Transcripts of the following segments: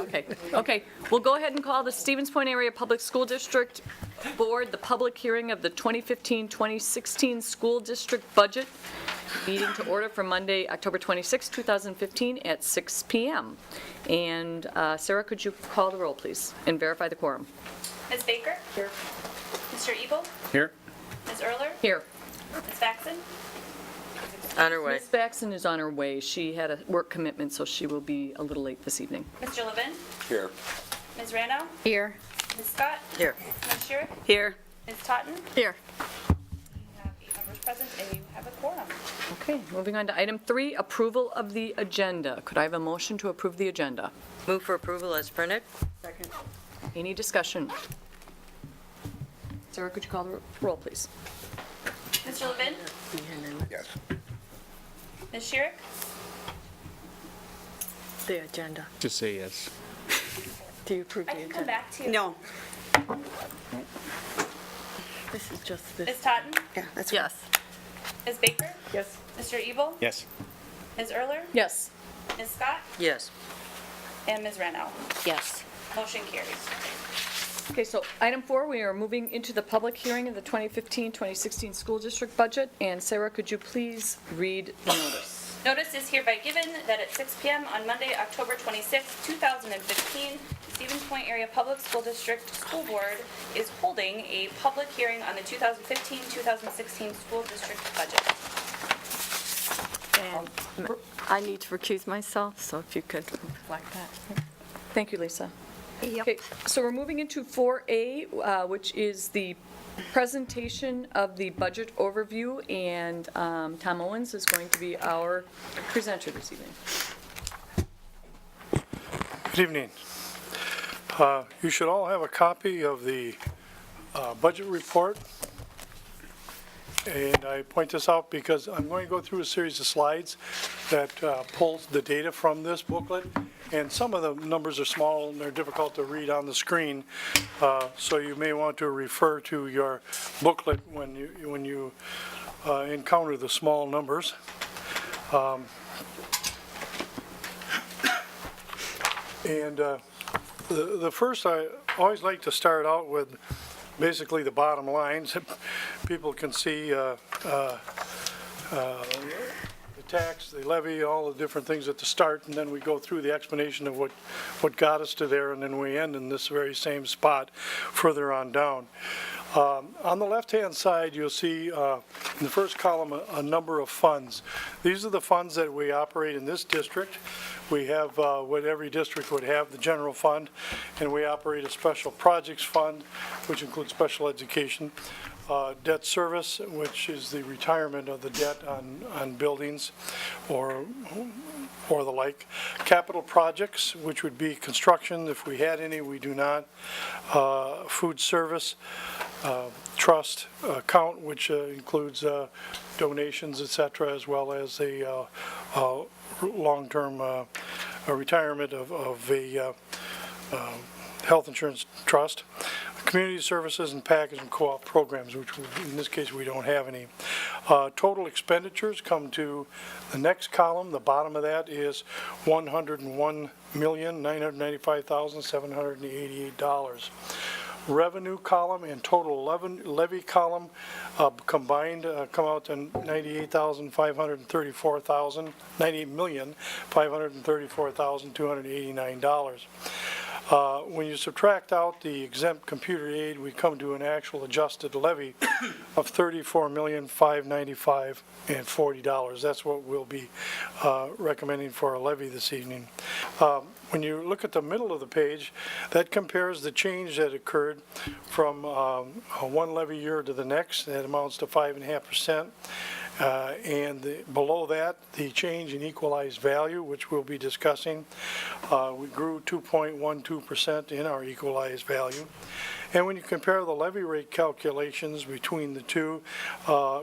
Okay. We'll go ahead and call the Stevens Point Area Public School District Board the public hearing of the 2015-2016 school district budget meeting to order for Monday, October 26, 2015 at 6 p.m. And Sarah, could you call the roll, please, and verify the quorum? Ms. Baker? Here. Mr. Ebel? Here. Ms. Erler? Here. Ms. Faxon? On her way. Ms. Baxton is on her way. She had a work commitment, so she will be a little late this evening. Mr. Levin? Here. Ms. Rano? Here. Ms. Scott? Here. Ms. Sherrick? Here. Ms. Totten? Here. You have 8 members present and you have a quorum. Okay, moving on to item 3, approval of the agenda. Could I have a motion to approve the agenda? Move for approval as printed. Second. Any discussion? Sarah, could you call the roll, please? Mr. Levin? Yes. Ms. Sherrick? The agenda. Just say yes. Do you approve I can come back to you. No. This is just this. Ms. Totten? Yeah, that's yes. Ms. Baker? Yes. Mr. Ebel? Yes. Ms. Erler? Yes. Ms. Scott? Yes. And Ms. Rano? Yes. Motion carries. Okay, so item 4, we are moving into the public hearing of the 2015-2016 school district budget. And Sarah, could you please read the notice? Notice is hereby given that at 6 p.m. on Monday, October 26, 2015, the Stevens Point Area Public School District School Board is holding a public hearing on the 2015-2016 school district budget. And I need to recuse myself, so if you could flag that. Thank you, Lisa. Yep. Okay, so we're moving into 4A, which is the presentation of the budget overview, and Tom Owens is going to be our presenter this evening. Good evening. You should all have a copy of the budget report. And I point this out because I'm going to go through a series of slides that pulls the data from this booklet. And some of the numbers are small and they're difficult to read on the screen. So you may want to refer to your booklet when you encounter the small numbers. The first, I always like to start out with basically the bottom lines. People can see the tax, the levy, all the different things at the start, and then we go through the explanation of what got us to there, and then we end in this very same spot further on down. On the left-hand side, you'll see in the first column a number of funds. These are the funds that we operate in this district. We have what every district would have, the general fund, and we operate a special projects fund, which includes special education, debt service, which is the retirement of the debt on buildings or the like, capital projects, which would be construction if we had any, we do not, food service, trust account, which includes donations, etc., as well as a long-term retirement of a health insurance trust, community services, and package and co-op programs, which in this case we don't have any. Total expenditures come to the next column. The bottom of that is $101,995,788. Revenue column and total levy column combined come out to $98,534,289. When you subtract out the exempt computer aid, we come to an actual adjusted levy of $34,595,040. That's what we'll be recommending for a levy this evening. When you look at the middle of the page, that compares the change that occurred from one levy year to the next. That amounts to 5.5%. Below that, the change in equalized value, which we'll be discussing. We grew 2.12% in our equalized value. And when you compare the levy rate calculations between the two,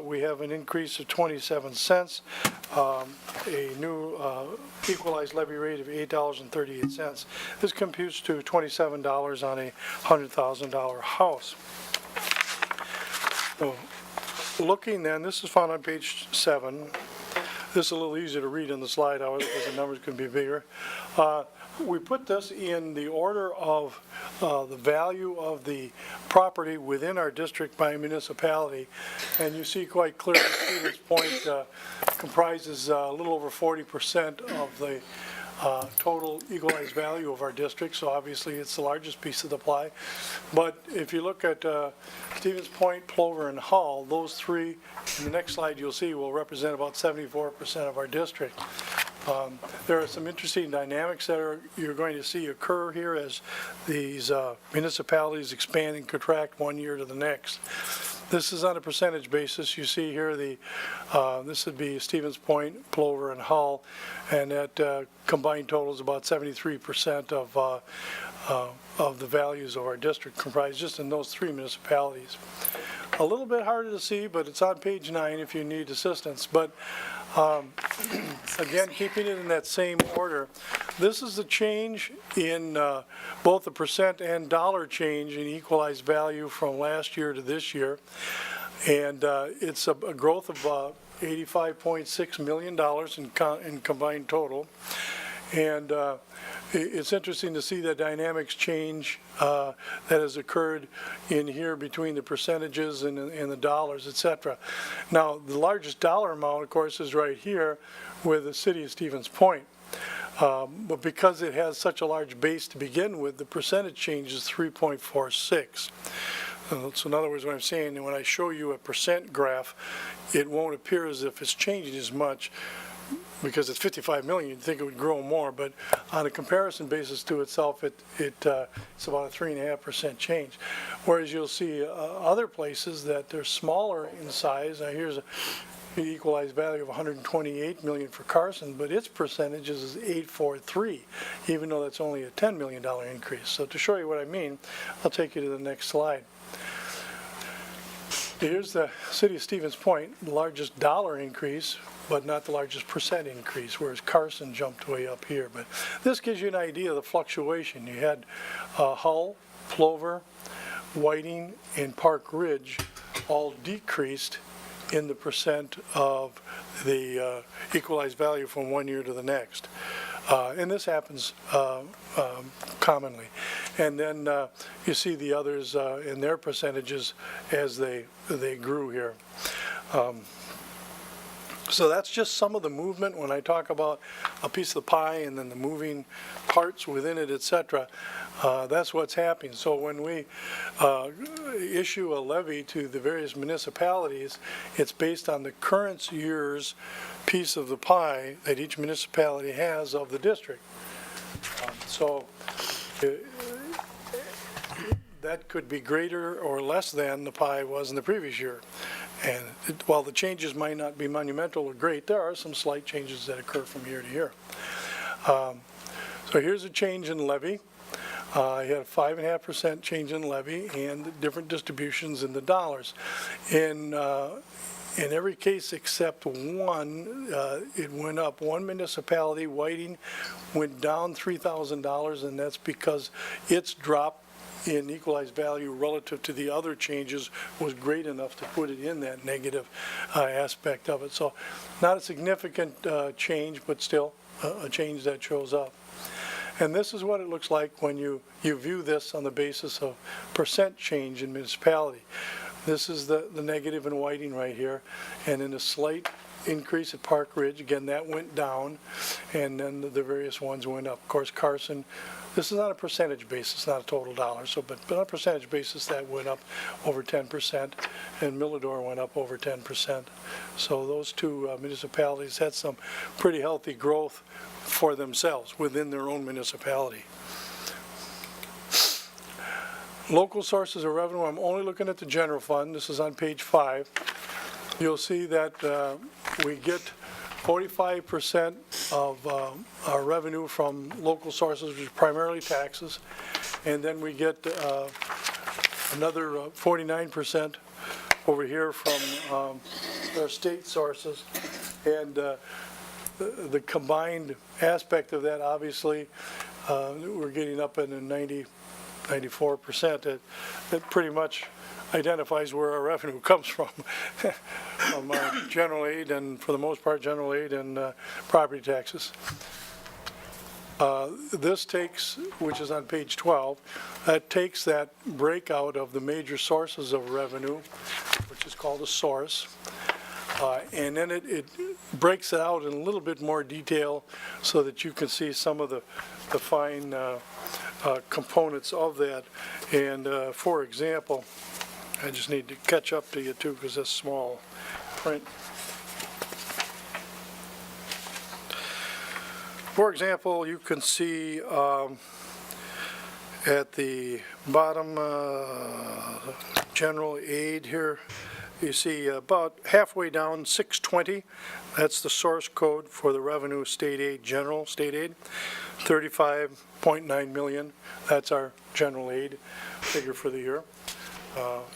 we have an increase of 27 cents, a new equalized levy rate of $8.38. This computes to $27 on a $100,000 house. So, looking then, this is found on page 7. This is a little easier to read in the slide, however, because the numbers can be bigger. we put this in the order of the value of the property within our district by municipality. And you see quite clearly Stevens Point comprises a little over 40% of the total equalized value of our district, so obviously it's the largest piece of the pie. But if you look at Stevens Point, Plover, and Hull, those three, in the next slide you'll see, will represent about 74% of our district. There are some interesting dynamics that you're going to see occur here as these municipalities expand and contract one year to the next. This is on a percentage basis. You see here this would be Stevens Point, Plover, and Hull, and that combined total is about 73% of the values of our district comprised just in those three municipalities. A little bit harder to see, but it's on page 9 if you need assistance. But again, keeping it in that same order, this is the change in both the percent and dollar change in equalized value from last year to this year. And it's a growth of $85.6 million in combined total. And it's interesting to see the dynamics change that has occurred in here between the percentages and the dollars, et cetera. Now, the largest dollar amount, of course, is right here with the city of Stevens Point. But because it has such a large base to begin with, the percentage change is 3.46. So in other words, what I'm saying, when I show you a percent graph, it won't appear as if it's changing as much. Because it's 55 million, you'd think it would grow more, but on a comparison basis to itself, it's about a 3.5% change. Whereas you'll see other places that they're smaller in size. Now here's the equalized value of 128 million for Carson, but its percentages is 843, even though that's only a $10 million increase. So to show you what I mean, I'll take you to the next slide. Here's the city of Stevens Point, the largest dollar increase, but not the largest percent increase, whereas Carson jumped way up here. But this gives you an idea of the fluctuation. You had Hull, Plover, Whiting, and Park Ridge all decreased in the percent of the equalized value from one year to the next. And this happens commonly. And then you see the others in their percentages as they grew here. So that's just some of the movement when I talk about a piece of the pie and then the moving parts within it, et cetera. That's what's happening. So when we issue a levy to the various municipalities, it's based on the current year's piece of the pie that each municipality has of the district. So that could be greater or less than the pie was in the previous year. And while the changes might not be monumental or great, there are some slight changes that occur from year to year. So here's a change in levy. You had a 5.5% change in levy and different distributions in the dollars. In every case except one, it went up. One municipality, Whiting, went down $3,000, and that's because its drop in equalized value relative to the other changes was great enough to put it in that negative aspect of it. So not a significant change, but still a change that shows up. And this is what it looks like when you view this on the basis of percent change in municipality. This is the negative in Whiting right here, and then a slight increase at Park Ridge. Again, that went down, and then the various ones went up. Of course, Carson, this is on a percentage basis, not a total dollar, so but on a percentage basis that went up over 10%, and Millador went up over 10%. So those two municipalities had some pretty healthy growth for themselves within their own municipality. Local sources of revenue, I'm only looking at the general fund. This is on page 5. You'll see that we get 45% of our revenue from local sources, which is primarily taxes, and then we get another 49% over here from our state sources. And the combined aspect of that, obviously, we're getting up in the 94%. That pretty much identifies where our revenue comes from general aid, and for the most part general aid and property taxes. This takes, which is on page 12, that takes that breakout of the major sources of revenue, which is called a source, and then it breaks it out in a little bit more detail so that you can see some of the fine components of that. And for example, I just need to catch up to you too, because that's small print. For example, you can see at the bottom, general aid here, you see about halfway down, 620, that's the source code for the revenue state aid, general state aid, 35.9 million, that's our general aid figure for the year.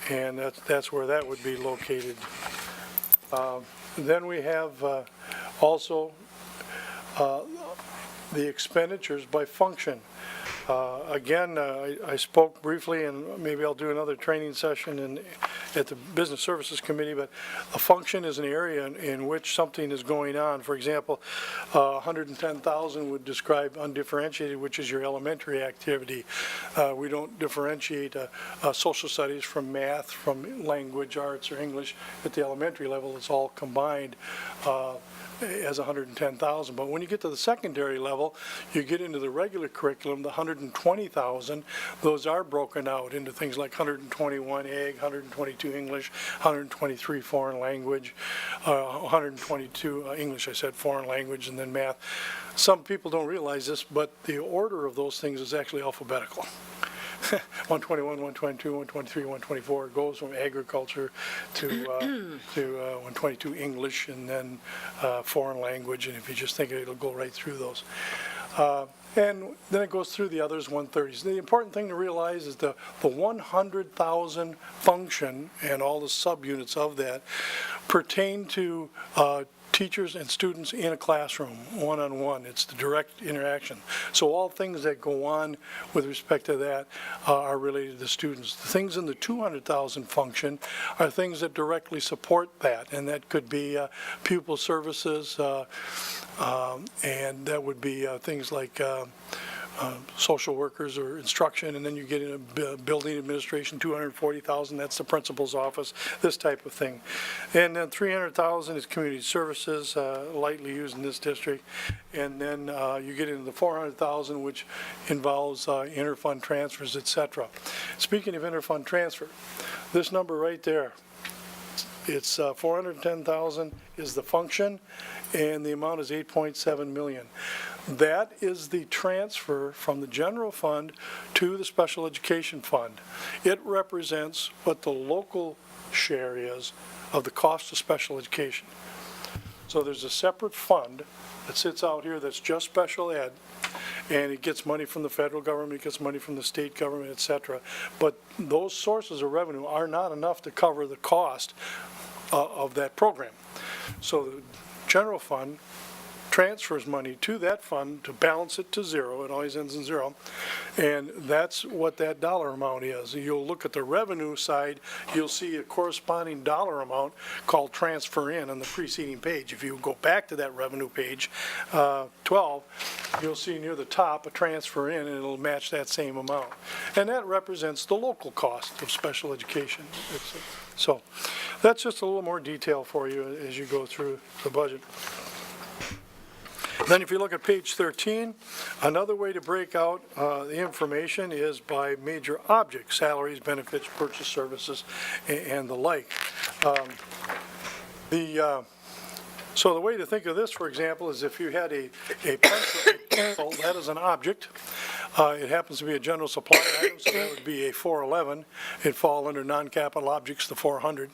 And that's where that would be located. Then we have also the expenditures by function. Again, I spoke briefly, and maybe I'll do another training session at the Business Services Committee, but a function is an area in which something is going on. For example, 110,000 would describe undifferentiated, which is your elementary activity. We don't differentiate social studies from math, from language, arts, or English at the elementary level. It's all combined as 110,000. But when you get to the secondary level, you get into the regular curriculum, the 120,000, those are broken out into things like 121 ag, 122 English, 123 foreign language, 122 English, I said foreign language, and then math. Some people don't realize this, but the order of those things is actually alphabetical. 121, 122, 123, 124 goes from agriculture to 122 English, and then foreign language, and if you just think of it, it'll go right through those. And then it goes through the others, 130s. The important thing to realize is the 100,000 function and all the subunits of that pertain to teachers and students in a classroom, one-on-one. It's the direct interaction. So all things that go on with respect to that are related to the students. The things in the 200,000 function are things that directly support that, and that could be pupil services, and that would be things like social workers or instruction, and then you get into building administration, 240,000, that's the principal's office, this type of thing. And then 300,000 is community services, lightly used in this district. And then you get into the 400,000, which involves interfund transfers, et cetera. Speaking of interfund transfer, this number right there, it's 410,000 is the function, and the amount is 8.7 million. That is the transfer from the general fund to the special education fund. It represents what the local share is of the cost of special education. So there's a separate fund that sits out here that's just special ed, and it gets money from the federal government, it gets money from the state government, et cetera. But those sources of revenue are not enough to cover the cost of that program. So the general fund transfers money to that fund to balance it to zero. It always ends in zero. And that's what that dollar amount is. You'll look at the revenue side, you'll see a corresponding dollar amount called transfer in on the preceding page. If you go back to that revenue page, 12, you'll see near the top a transfer in, and it'll match that same amount. And that represents the local cost of special education. So that's just a little more detail for you as you go through the budget. Then if you look at page 13, another way to break out the information is by major objects, salaries, benefits, purchase services, and the like. So the way to think of this, for example, is if you had a pencil, that is an object. It happens to be a general supply item, so that would be a 411. It'd fall under non-capital objects, the 400.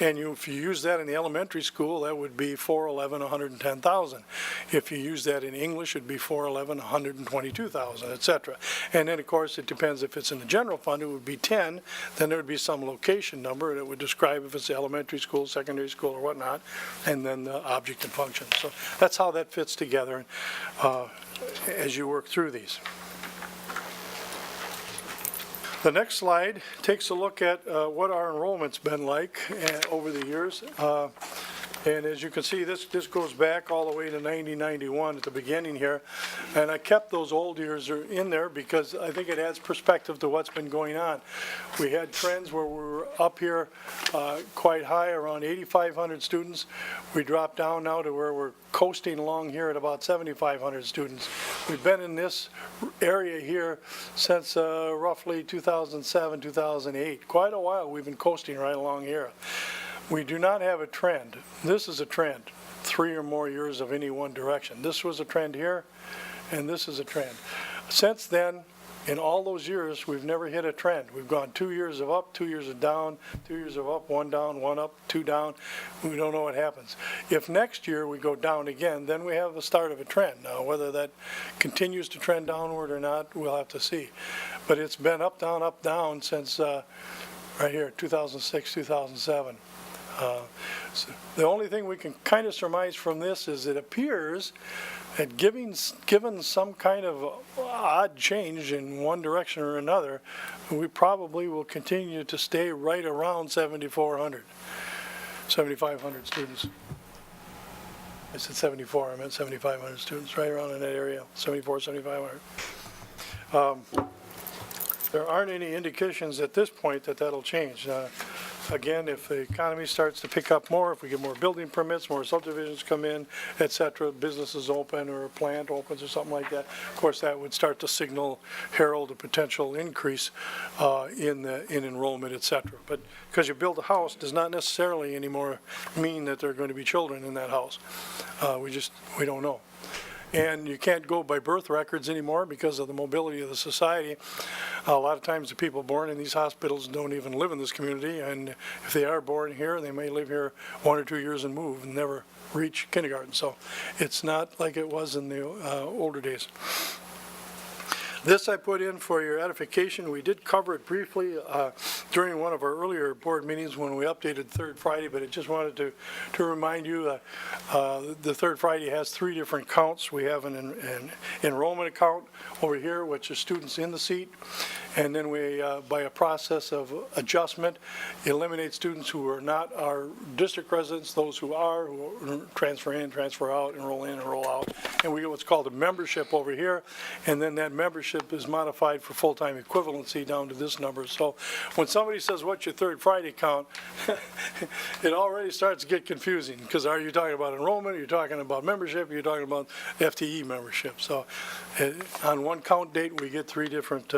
And if you use that in the elementary school, that would be 411, 110,000. If you use that in English, it'd be 411, 122,000, et cetera. And then, of course, it depends if it's in the general fund, it would be 10. Then there would be some location number that would describe if it's elementary school, secondary school, or whatnot, and then the object and function. So that's how that fits together as you work through these. The next slide takes a look at what our enrollment's been like over the years. And as you can see, this goes back all the way to 1991 at the beginning here. And I kept those old years in there because I think it adds perspective to what's been going on. We had trends where we were up here quite high, around 8,500 students. We dropped down now to where we're coasting along here at about 7,500 students. We've been in this area here since roughly 2007, 2008. Quite a while we've been coasting right along here. We do not have a trend. This is a trend, 3 or more years of any one direction. This was a trend here, and this is a trend. Since then, in all those years, we've never hit a trend. We've gone 2 years of up, 2 years of down, 2 years of up, 1 down, 1 up, 2 down. We don't know what happens. If next year we go down again, then we have the start of a trend. Now, whether that continues to trend downward or not, we'll have to see. But it's been up, down since right here, 2006, 2007. So the only thing we can kind of surmise from this is it appears that given some kind of odd change in one direction or another, we probably will continue to stay right around 7,500 students. I said 74, I meant 7,500 students, right around in that area, 74, 7,500. There aren't any indications at this point that that'll change. Again, if the economy starts to pick up more, if we get more building permits, more subdivisions come in, et cetera, businesses open or a plant opens or something like that, of course, that would start to herald a potential increase in enrollment, et cetera. But because you build a house does not necessarily anymore mean that there are going to be children in that house. We don't know. And you can't go by birth records anymore because of the mobility of the society. A lot of times the people born in these hospitals don't even live in this community, and if they are born here, they may live here 1 or 2 years and move and never reach kindergarten. So it's not like it was in the older days. This I put in for your edification. We did cover it briefly during one of our earlier board meetings when we updated Third Friday, but I just wanted to remind you the Third Friday has 3 different counts. We have an enrollment account over here, which is students in the seat, and then we, by a process of adjustment, eliminate students who are not our district residents, those who are, who transfer in, transfer out, enroll in, enroll out, and we get what's called a membership over here, and then that membership is modified for full-time equivalency down to this number. So when somebody says, what's your Third Friday count, it already starts to get confusing, because are you talking about enrollment, are you talking about membership, are you talking about FTE membership? So on one count date, we get 3 different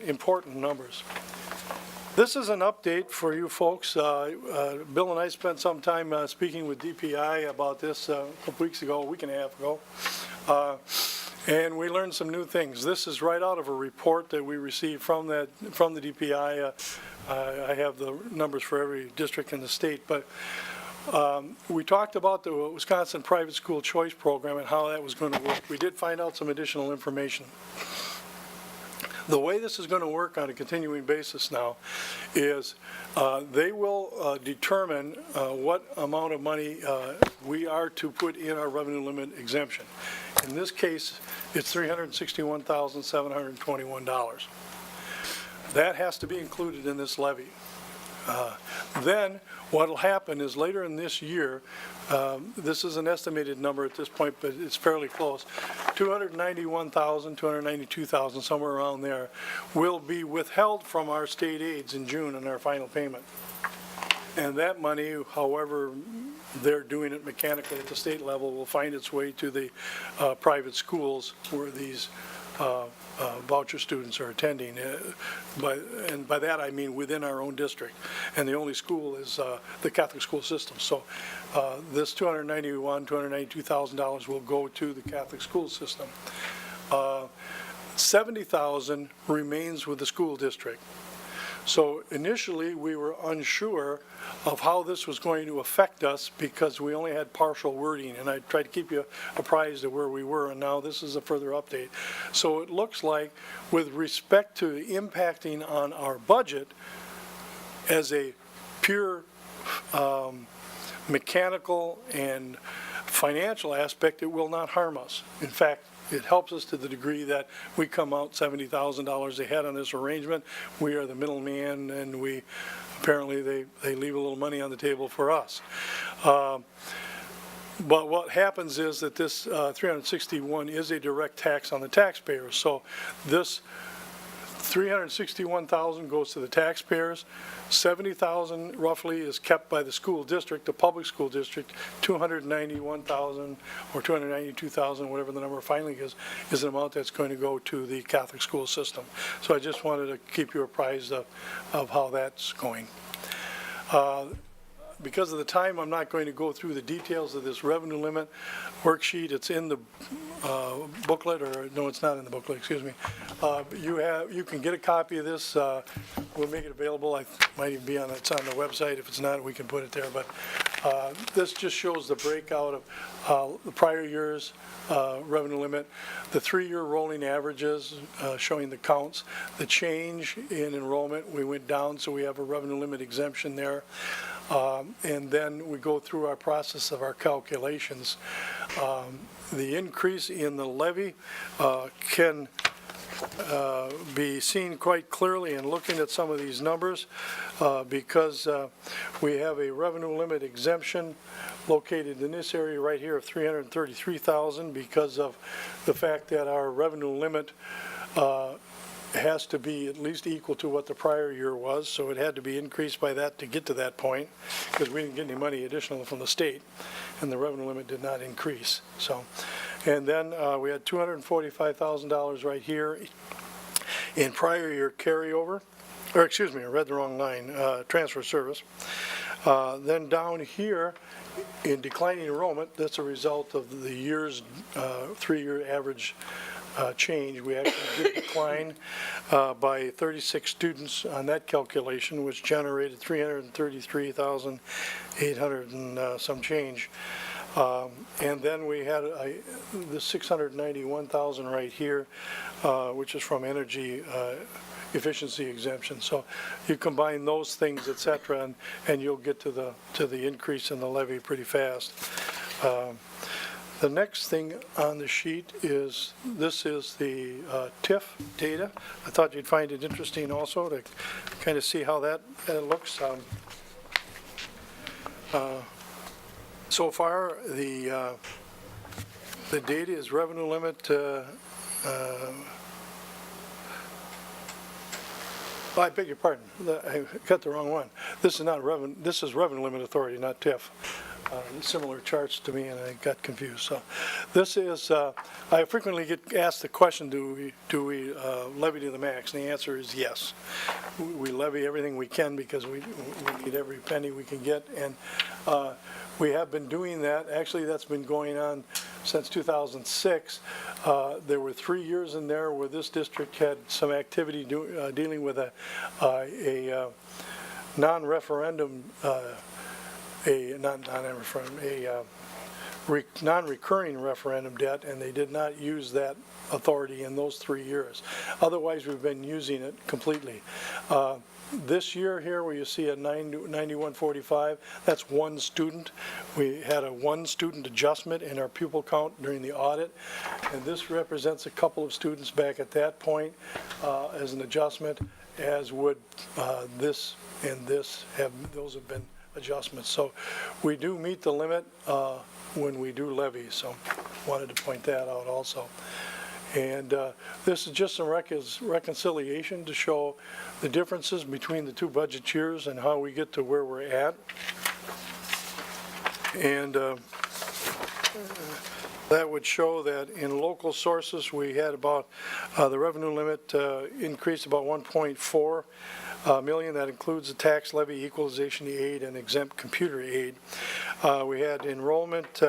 important numbers. This is an update for you folks. Bill and I spent some time speaking with DPI about this a couple weeks ago, a week and a half ago. And we learned some new things. This is right out of a report that we received from the DPI. I have the numbers for every district in the state, but we talked about the Wisconsin Private School Choice Program and how that was going to work. We did find out some additional information. The way this is going to work on a continuing basis now is they will determine what amount of money we are to put in our revenue limit exemption. In this case, it's $361,721. That has to be included in this levy. Then what will happen is later in this year, this is an estimated number at this point, but it's fairly close, 291,000, 292,000, somewhere around there, will be withheld from our state aids in June in our final payment. And that money, however they're doing it mechanically at the state level, will find its way to the private schools where these voucher students are attending. And by that I mean within our own district. And the only school is the Catholic school system. So this $292,000 will go to the Catholic school system. $70,000 remains with the school district. So initially, we were unsure of how this was going to affect us because we only had partial wording, and I tried to keep you apprised of where we were, and now this is a further update. So it looks like, with respect to impacting on our budget, as a pure mechanical and financial aspect, it will not harm us. In fact, it helps us to the degree that we come out $70,000 ahead on this arrangement. We are the middleman, and apparently they leave a little money on the table for us. But what happens is that this 361 is a direct tax on the taxpayers. So this 361,000 goes to the taxpayers. 70,000 roughly is kept by the school district, the public school district. 291,000 or 292,000, whatever the number finally is an amount that's going to go to the Catholic school system. So I just wanted to keep you apprised of how that's going. Because of the time, I'm not going to go through the details of this revenue limit worksheet. It's in the booklet, or no, it's not in the booklet, excuse me. You can get a copy of this. We'll make it available. It might even be it's on the website. If it's not, we can put it there. But this just shows the breakout of the prior year's revenue limit, the 3-year rolling averages showing the counts, the change in enrollment. We went down, so we have a revenue limit exemption there. And then we go through our process of our calculations. The increase in the levy can be seen quite clearly in looking at some of these numbers because we have a revenue limit exemption located in this area right here of $333,000 because of the fact that our revenue limit has to be at least equal to what the prior year was, so it had to be increased by that to get to that point, because we didn't get any money additional from the state, and the revenue limit did not increase. So, and then we had $245,000 right here in prior year carryover, or excuse me, I read the wrong line, transfer service. Then down here, in declining enrollment, that's a result of the year's 3-year average change. We actually did decline by 36 students on that calculation, which generated 333,800 and some change. And then we had the 691,000 right here, which is from energy efficiency exemption. So you combine those things, et cetera, and you'll get to the increase in the levy pretty fast. The next thing on the sheet is, this is the TIF data. I thought you'd find it interesting also to kind of see how that looks. So far, the data is revenue limit. I beg your pardon. I got the wrong one. This is not revenue. This is revenue limit authority, not TIF. Similar charts to me, and I got confused. So, this is. I frequently get asked the question: Do we levy to the max? And the answer is yes. We levy everything we can because we need every penny we can get, and we have been doing that. Actually, that's been going on since 2006. There were 3 years in there where this district had some activity dealing with a non-referendum. Non-recurring referendum debt, and they did not use that authority in those 3 years. Otherwise, we've been using it completely. This year here, where you see a 9145, that's one student. We had a one student adjustment in our pupil count during the audit, and this represents a couple of students back at that point as an adjustment, as would this and this those have been adjustments. So we do meet the limit when we do levy, so wanted to point that out also. And this is just some reconciliation to show the differences between the two budget years and how we get to where we're at. And that would show that in local sources we had about the revenue limit increased about 1.4 million. That includes the tax levy, equalization aid, and exempt computer aid. We had enrollment,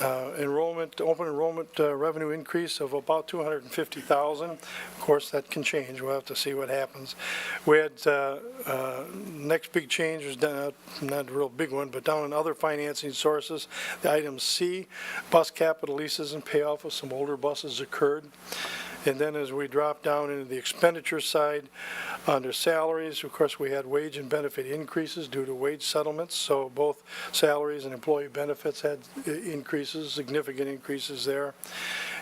open enrollment revenue increase of about 250,000. Of course, that can change. We'll have to see what happens. We had next big change was down, not a real big one, but down in other financing sources. The item C, bus capital leases and payoff of some older buses occurred. And then as we drop down into the expenditure side, under salaries, of course, we had wage and benefit increases due to wage settlements. So both salaries and employee benefits had increases, significant increases there.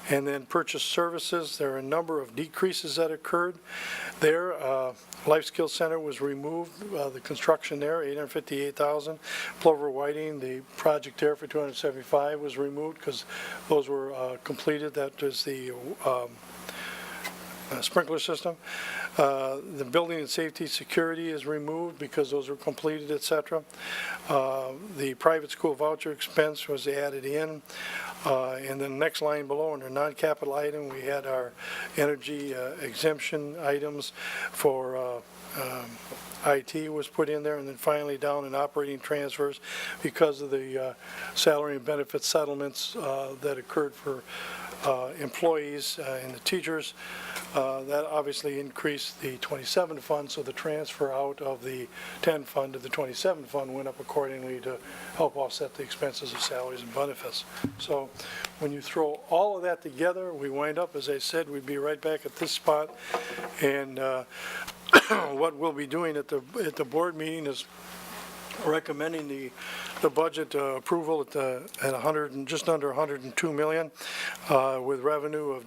And then purchase services, there are a number of decreases that occurred there. Life Skills Center was removed, the construction there, $858,000. Plover Whiting, the project there for $275 was removed because those were completed. That was the sprinkler system. The building and safety security is removed because those were completed, et cetera. The private school voucher expense was added in. And then next line below, under non-capital item, we had our energy exemption items for IT was put in there, and then finally down in operating transfers because of the salary and benefit settlements that occurred for employees and the teachers. That obviously increased the 27 fund, so the transfer out of the 10 fund to the 27 fund went up accordingly to help offset the expenses of salaries and benefits. So when you throw all of that together, we wind up, as I said, we'd be right back at this spot. And what we'll be doing at the board meeting is recommending the budget approval at 100 and just under 102 million, with revenue of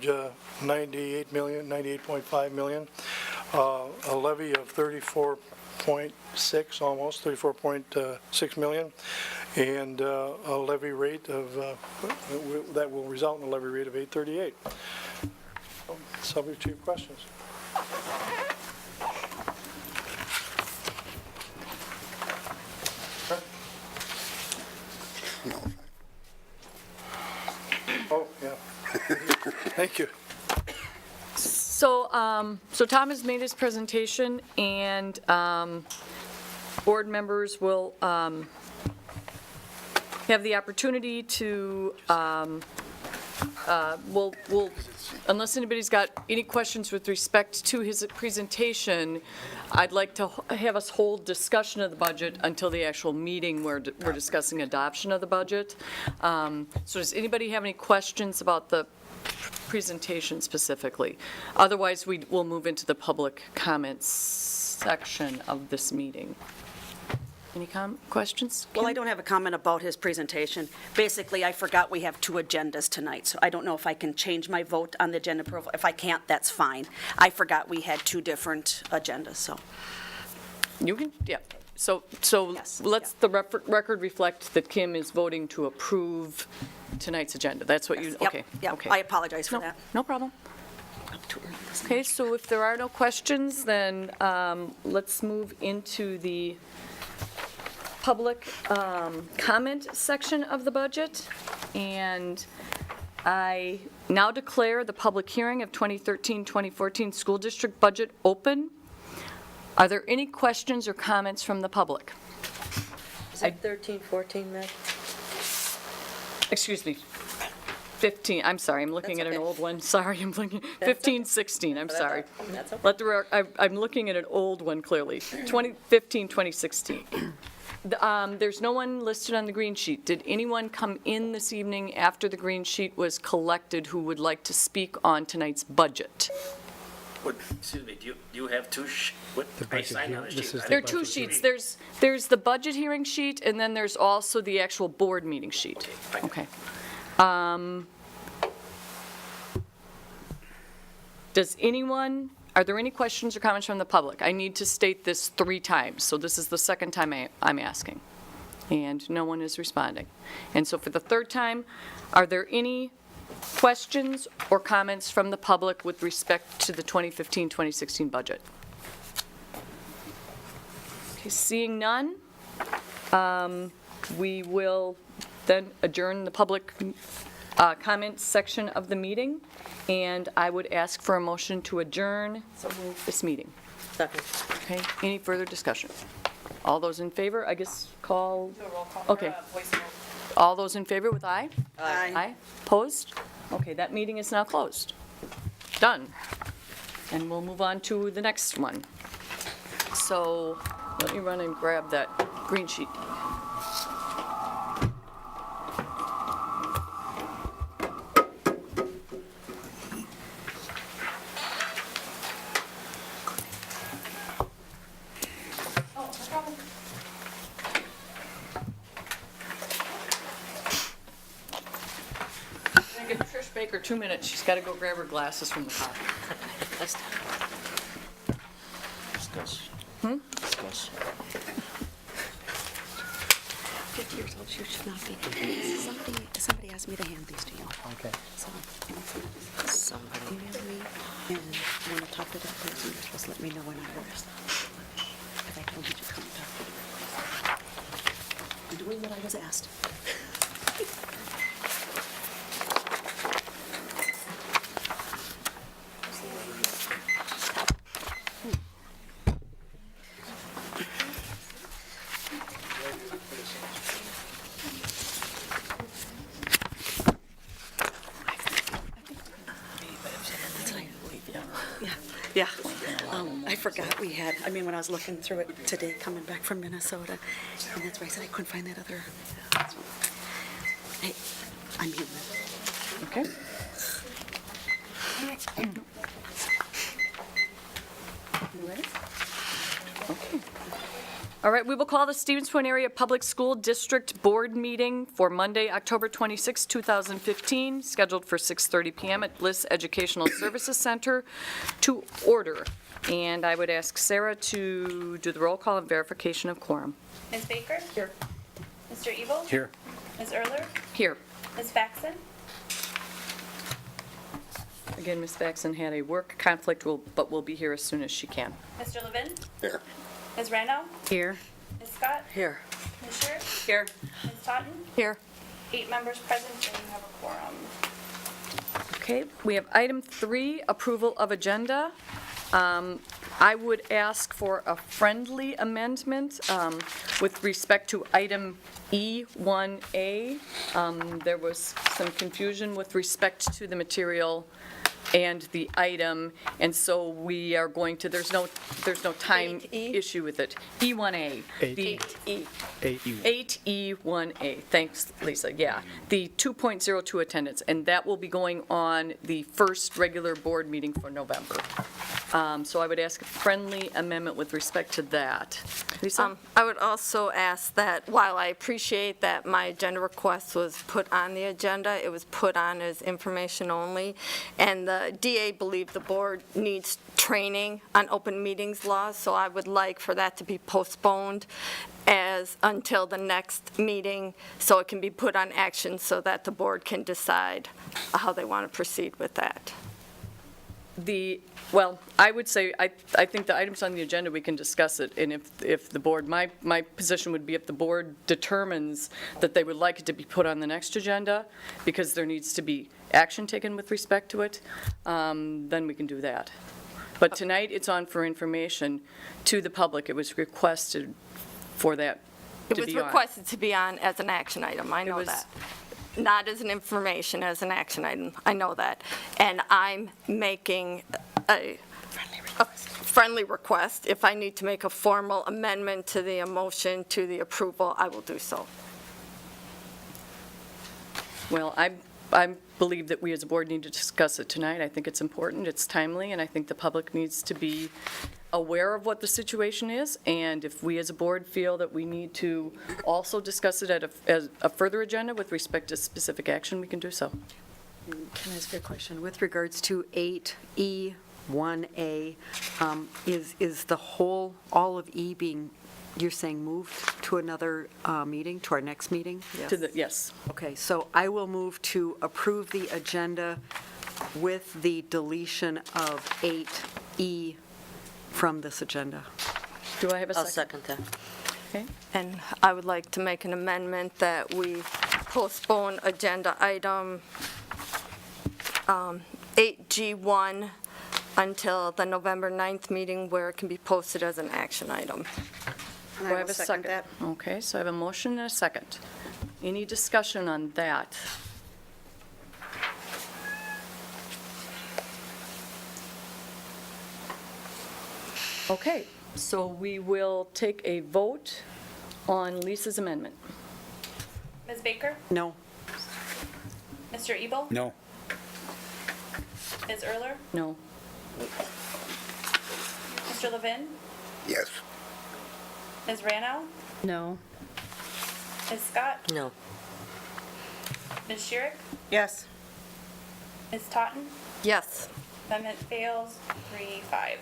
98 million, 98.5 million, a levy of 34.6, almost 34.6 million, and a levy rate of that will result in a levy rate of 838. Subject to your questions. Oh, yeah. Thank you. So, so Tom has made his presentation, and board members will have the opportunity to, we'll, unless anybody's got any questions with respect to his presentation, I'd like to have us hold discussion of the budget until the actual meeting where we're discussing adoption of the budget. So does anybody have any questions about the presentation specifically? Otherwise, we'll move into the public comments section of this meeting. Any questions? Well, I don't have a comment about his presentation. Basically, I forgot we have 2 agendas tonight, so I don't know if I can change my vote on the agenda approval. If I can't, that's fine. I forgot we had 2 different agendas, so. You can, yeah. So Yes, let's the record reflect that Kim is voting to approve tonight's agenda. That's what you, Yep, okay. yep. Okay. I apologize for No, that. no problem. Okay, so if there are no questions, then let's move into the public comment section of the budget. And I now declare the public hearing of 2013-2014 school district budget open. Are there any questions or comments from the public? Is it 13, 14, Meg? Excuse me, 15, I'm sorry, I'm looking at That's an okay. old one, sorry, I'm looking, 15, 16, I'm sorry. That's okay. Let the, I'm looking at an old one clearly, 2015, 2016. There's no one listed on the green sheet. Did anyone come in this evening after the green sheet was collected who would like to speak on tonight's budget? What, excuse me, do you have two, what, I signed on a sheet. There are 2 sheets. There's the budget hearing sheet, and then there's also the actual board meeting sheet. Okay. Okay. Does anyone, are there any questions or comments from the public? I need to state this 3 times, so this is the second time I'm asking, and no one is responding. And so for the 3rd time, are there any questions or comments from the public with respect to the 2015-2016 budget? Okay, seeing none, we will then adjourn the public comment section of the meeting, and I would ask for a motion to adjourn this meeting. Second. Okay, any further discussion? All those in favor, I guess call, okay. All those in favor with aye? Aye. Aye, opposed? Okay, that meeting is now closed. Done. And we'll move on to the next one. So let me run and grab that green sheet. 2 minutes. She's got to go grab her glasses from the car. Discuss. Discuss. 50 years old, you should not be. Somebody asked me to hand these to you. Okay. So, somebody email me, and when I talk to that person, you're supposed to let me know when I rest. Because I told you to come talk to me. I'm doing what I was asked. Yeah, I forgot we had, when I was looking through it today, coming back from Minnesota, and that's why I said I couldn't find that other. Hey, I'm human. Okay. You ready? Okay. All right, we will call the Stevens Point Area Public School District Board meeting for Monday, October 26, 2015, scheduled for 6:30 PM at Bliss Educational Services Center to order. And I would ask Sarah to do the roll call and verification of quorum. Ms. Baker? Here. Mr. Ebel? Here. Ms. Erler? Here. Ms. Faxon? Again, Ms. Faxon had a work conflict, but will be here as soon as she can. Mr. Levin? Here. Ms. Randall? Here. Ms. Scott? Here. Ms. Sherrick? Here. Ms. Totten? Here. 8 members present, and you have a quorum. Okay, we have item 3, approval of agenda. I would ask for a friendly amendment with respect to item E1A. There was some confusion with respect to the material and the item, and so we are going to, there's no time 8E? issue with it. E1A. The 8E1A, thanks, Lisa, yeah. The 2.02 attendance, and that will be going on the first regular board meeting for November. So I would ask a friendly amendment with respect to that. Lisa? I would also ask that, while I appreciate that my agenda request was put on the agenda, it was put on as information only, and the DA believed the board needs training on open meetings laws, so I would like for that to be postponed until the next meeting, so it can be put on action so that the board can decide how they want to proceed with that. Well, I would say, I think the items on the agenda, we can discuss it, and if the board, my position would be if the board determines that they would like it to be put on the next agenda, because there needs to be action taken with respect to it, then we can do that. But tonight, it's on for information to the public. It was requested for that to be on. It was requested to be on as an action item, I know was- that. Not as an information, as an action item, I know that. And I'm making a friendly request. If I need to make a formal amendment to the motion to the approval, I will do so. Well, I believe that we as a board need to discuss it tonight. I think it's important, it's timely, and I think the public needs to be aware of what the situation is, and if we as a board feel that we need to also discuss it at a further agenda with respect to specific action, we can do so. Can I ask you a question? With regards to 8E1A, is the whole, all of E being, you're saying moved to another meeting, to our next meeting? Yes. Okay, so I will move to approve the agenda with the deletion of 8E from this agenda. Do I have a I'll second? second that. Okay. And I would like to make an amendment that we postpone agenda item 8G1 until the November 9th meeting, where it can be posted as an action item. Do I have a second? Okay, so I have a motion and a second. Any discussion on that? Okay, so we will take a vote on Lisa's amendment. Ms. Baker? No. Mr. Ebel? No. Ms. Erler? No. Mr. Levin? Yes. Ms. Randall? No. Ms. Scott? No. Ms. Sherrick? Yes. Ms. Totten? Yes. Amendment fails, 3-5.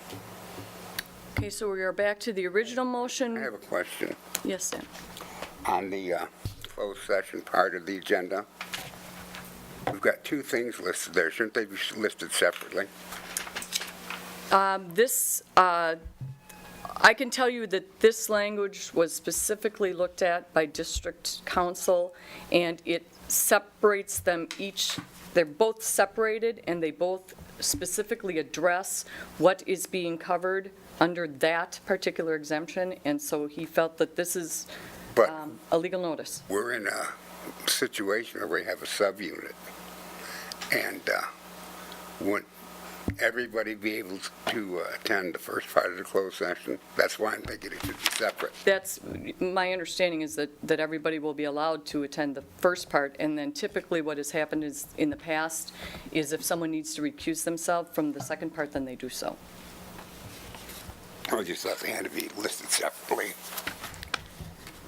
Okay, so we are back to the original I motion. have a question. Yes, Sam. On the closed session part of the agenda, we've got two things listed there. Shouldn't they be listed separately? This, I can tell you that this language was specifically looked at by district council, and it separates them each. They're both separated, and they both specifically address what is being covered under that particular exemption, and so he felt that this is But a legal notice. we're in a situation where we have a subunit. And wouldn't everybody be able to attend the first part of the closed session? That's why I'm thinking it should be separate. That's, my understanding is that everybody will be allowed to attend the first part, and then typically what has happened is, in the past, is if someone needs to recuse themselves from the second part, then they do so. I just thought they had to be listed separately.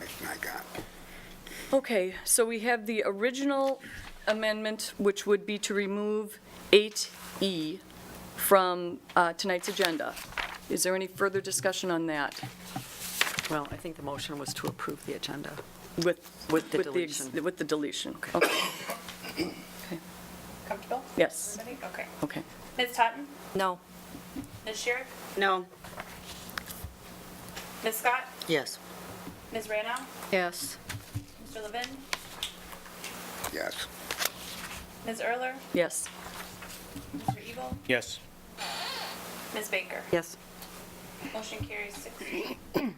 Information I got. Okay, so we have the original amendment, which would be to remove 8E from tonight's agenda. Is there any further discussion on that? Well, I think the motion was to approve the agenda. With the deletion. With the deletion. Okay. Comfortable? Yes, Everybody? Okay. okay. Ms. Totten? No. Ms. Sherrick? No. Ms. Scott? Yes. Ms. Ranow? Yes. Mr. Levin? Yes. Ms. Erler? Yes. Mr. Evil? Yes. Ms. Baker? Yes. Motion carries 6.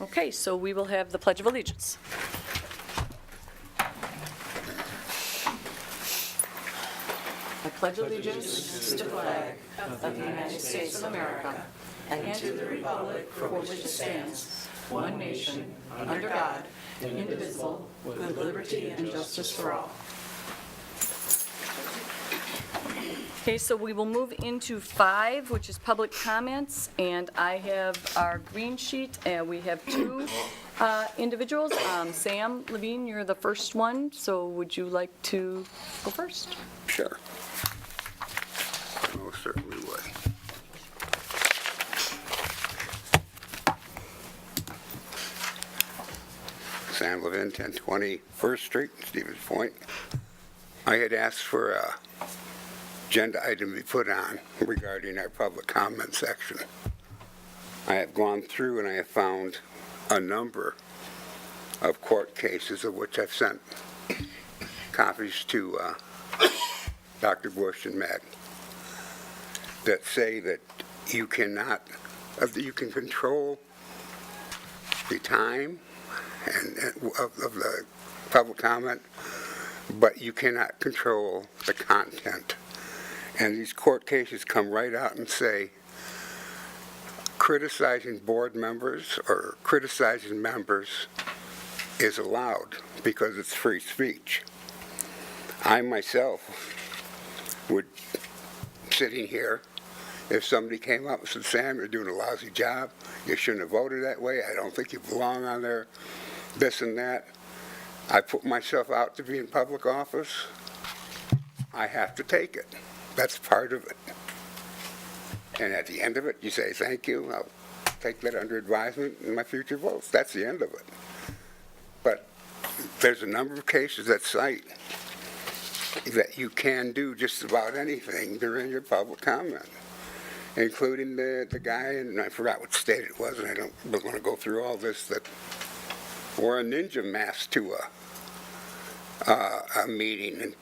Okay, so we will have the Pledge of Allegiance. I pledge allegiance to the flag of the United States of America and to the republic for which it stands, one nation, under God, indivisible, with liberty and justice for all. Okay, so we will move into 5, which is public comments, and I have our green sheet, and we have 2 individuals. Sam Levine, you're the first one, so would you like to go first? Sure. Most certainly would. Sam Levin, 1020 First Street, Stevens Point. I had asked for a agenda item to be put on regarding our public comment section. I have gone through and I have found a number of court cases of which I've sent copies to Dr. Bush and Meg that say that you cannot, you can control the time of the public comment, but you cannot control the content. And these court cases come right out and say criticizing board members or criticizing members is allowed because it's free speech. I myself would, sitting here, if somebody came up and said, Sam, you're doing a lousy job, you shouldn't have voted that way, I don't think you belong on there, this and that. I put myself out to be in public office, I have to take it. That's part of it. And at the end of it, you say, thank you, I'll take that under advisement in my future votes. That's the end of it. But there's a number of cases that cite that you can do just about anything during your public comment, including the guy, and I forgot what state it was, and I don't want to go through all this, that wore a ninja mask to a meeting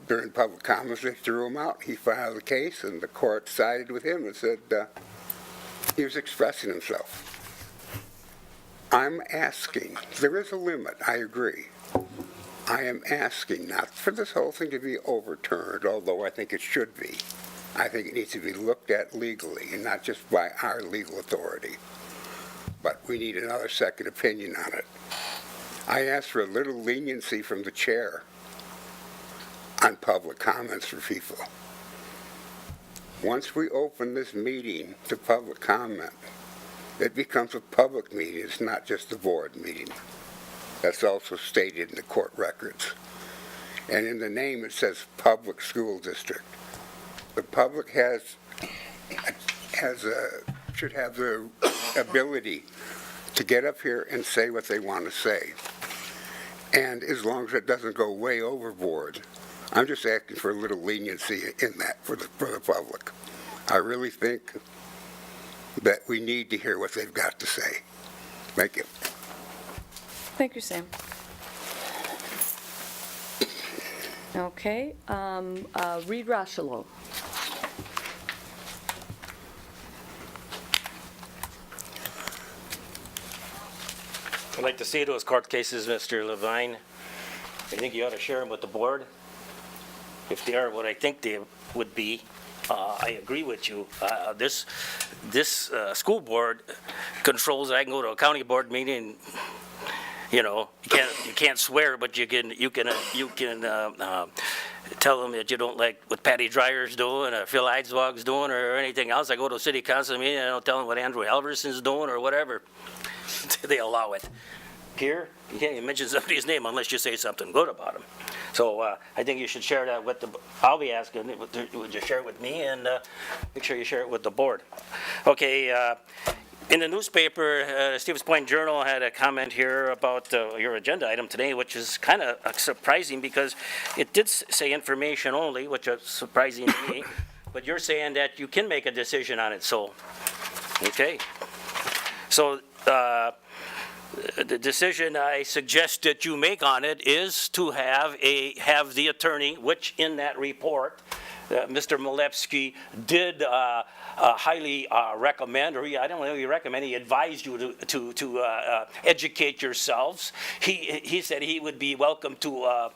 during public comments. They threw him out. He filed a case, and the court sided with him and said he was expressing himself. I'm asking, there is a limit, I agree. I am asking not for this whole thing to be overturned, although I think it should be. I think it needs to be looked at legally and not just by our legal authority. But we need another second opinion on it. I asked for a little leniency from the chair on public comments for people. Once we open this meeting to public comment, it becomes a public meeting. It's not just a board meeting. That's also stated in the court records. And in the name, it says public school district. The public should have the ability to get up here and say what they want to say. And as long as it doesn't go way overboard, I'm just asking for a little leniency in that for the public. I really think that we need to hear what they've got to say. Thank you. Thank you, Sam. Okay, Reed Rashelo. I'd like to see those court cases, Mr. Levine. I think you ought to share them with the board. If they are what I think they would be, I agree with you. This school board controls, I can go to a county board meeting, you know, you can't swear, but you can tell them that you don't like what Patty Dryer's doing or Phil Eidswog's doing or anything else. I go to a city council meeting and I don't tell them what Andrew Halverson's doing or whatever. They allow it. Here, you can't even mention somebody's name unless you say something good about them. So I think you should share that with I'll be asking, would you share it with me, and make sure you share it with the board. Okay, in the newspaper, Stevens Point Journal had a comment here about your agenda item today, which is kind of surprising because it did say information only, which is surprising to me, but you're saying that you can make a decision on it, so, okay. So, the decision I suggest that you make on it is to have the attorney, which in that report, Mr. Molepsky did highly recommend, or I don't know if he recommended, he advised you to educate yourselves. He said he would be welcome to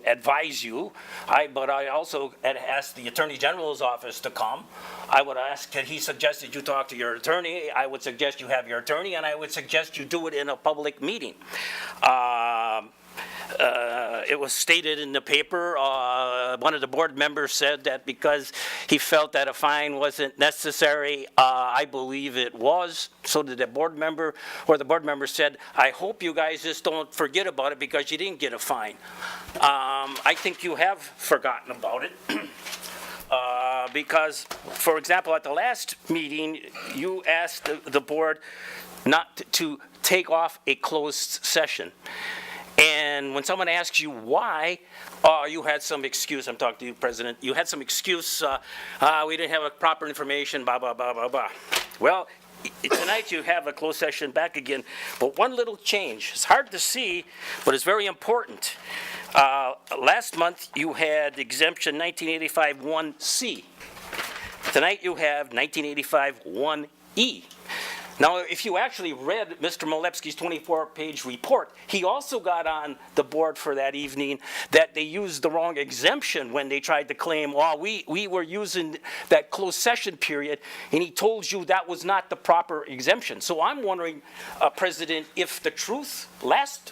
advise you. But I also had asked the Attorney General's office to come. I would ask, he suggested you talk to your attorney. I would suggest you have your attorney, and I would suggest you do it in a public meeting. It was stated in the paper, one of the board members said that because he felt that a fine wasn't necessary, I believe it was. So did the board member, or the board member said, I hope you guys just don't forget about it because you didn't get a fine. I think you have forgotten about it. Because, for example, at the last meeting, you asked the board not to take off a closed session. And when someone asks you why, you had some excuse. I'm talking to you, President. You had some excuse. We didn't have a proper information, blah, blah, blah, blah, blah. Well, tonight you have a closed session back again. But one little change. It's hard to see, but it's very important. Last month, you had exemption 1985 1C. Tonight, you have 1985 1E. Now, if you actually read Mr. Molepsky's 24-page report, he also got on the board for that evening that they used the wrong exemption when they tried to claim, we were using that closed session period, and he told you that was not the proper exemption. So I'm wondering, President, if the truth last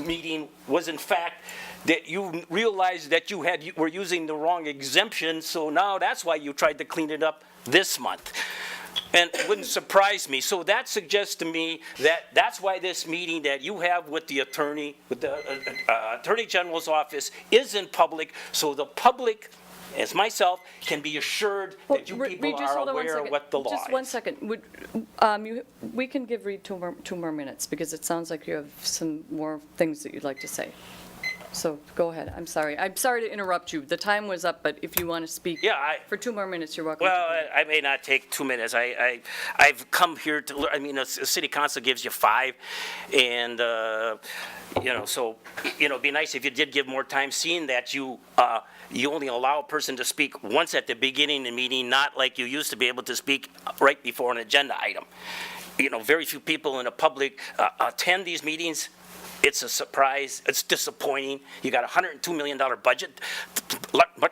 meeting was in fact that you realized that you were using the wrong exemption, so now that's why you tried to clean it up this month. And it wouldn't surprise me. So that suggests to me that that's why this meeting that you have with the Attorney General's office is in public, so the public, as myself, can be assured that you people are aware of what the law is. Just 1 second. We can give Reed two more minutes, because it sounds like you have some more things that you'd like to say. So go ahead. I'm sorry. I'm sorry to interrupt you. The time was up, but if you want to speak for 2 more minutes, you're welcome. Well, I may not take 2 minutes. I've come here to learn. I mean, a city council gives you 5, and so it'd be nice if you did give more time, seeing that you only allow a person to speak once at the beginning of the meeting, not like you used to be able to speak right before an agenda item. Very few people in the public attend these meetings. It's a surprise. It's disappointing. You got a $102 million budget,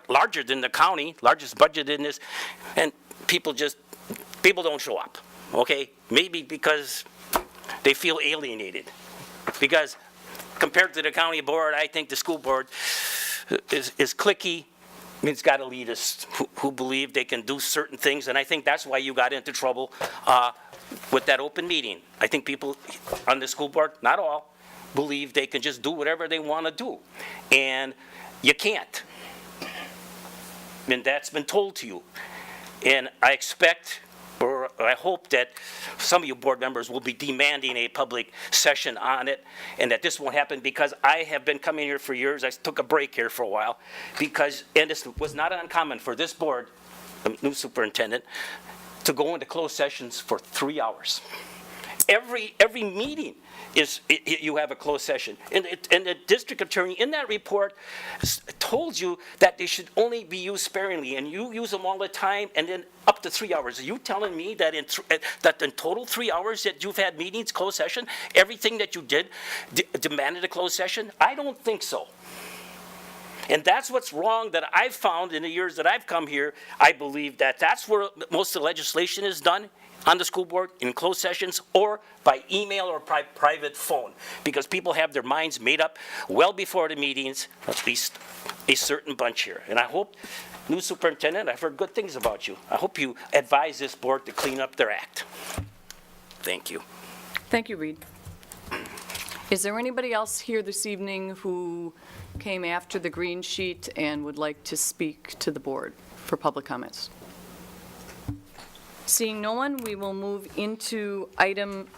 larger than the county, largest budget in this, and people don't show up, okay? Maybe because they feel alienated. Because compared to the county board, I think the school board is cliquey. It's got elitists who believe they can do certain things, and I think that's why you got into trouble with that open meeting. I think people on the school board, not all, believe they can just do whatever they want to do. And you can't. And that's been told to you. And I expect, or I hope that some of you board members will be demanding a public session on it, and that this won't happen, because I have been coming here for years. I took a break here for a while, because, and this was not uncommon for this board, the new superintendent, to go into closed sessions for 3 hours. Every meeting is, you have a closed session. And the district attorney in that report told you that they should only be used sparingly, and you use them all the time, and then up to 3 hours. Are you telling me that in total 3 hours that you've had meetings, closed session, everything that you did demanded a closed session? I don't think so. And that's what's wrong that I've found in the years that I've come here. I believe that that's where most of the legislation is done on the school board, in closed sessions, or by email or private phone, because people have their minds made up well before the meetings, at least a certain bunch here. And I hope, new superintendent, I've heard good things about you. I hope you advise this board to clean up their act. Thank you. Thank you, Reed. Is there anybody else here this evening who came after the green sheet and would like to speak to the board for public comments? Seeing no one, we will move into item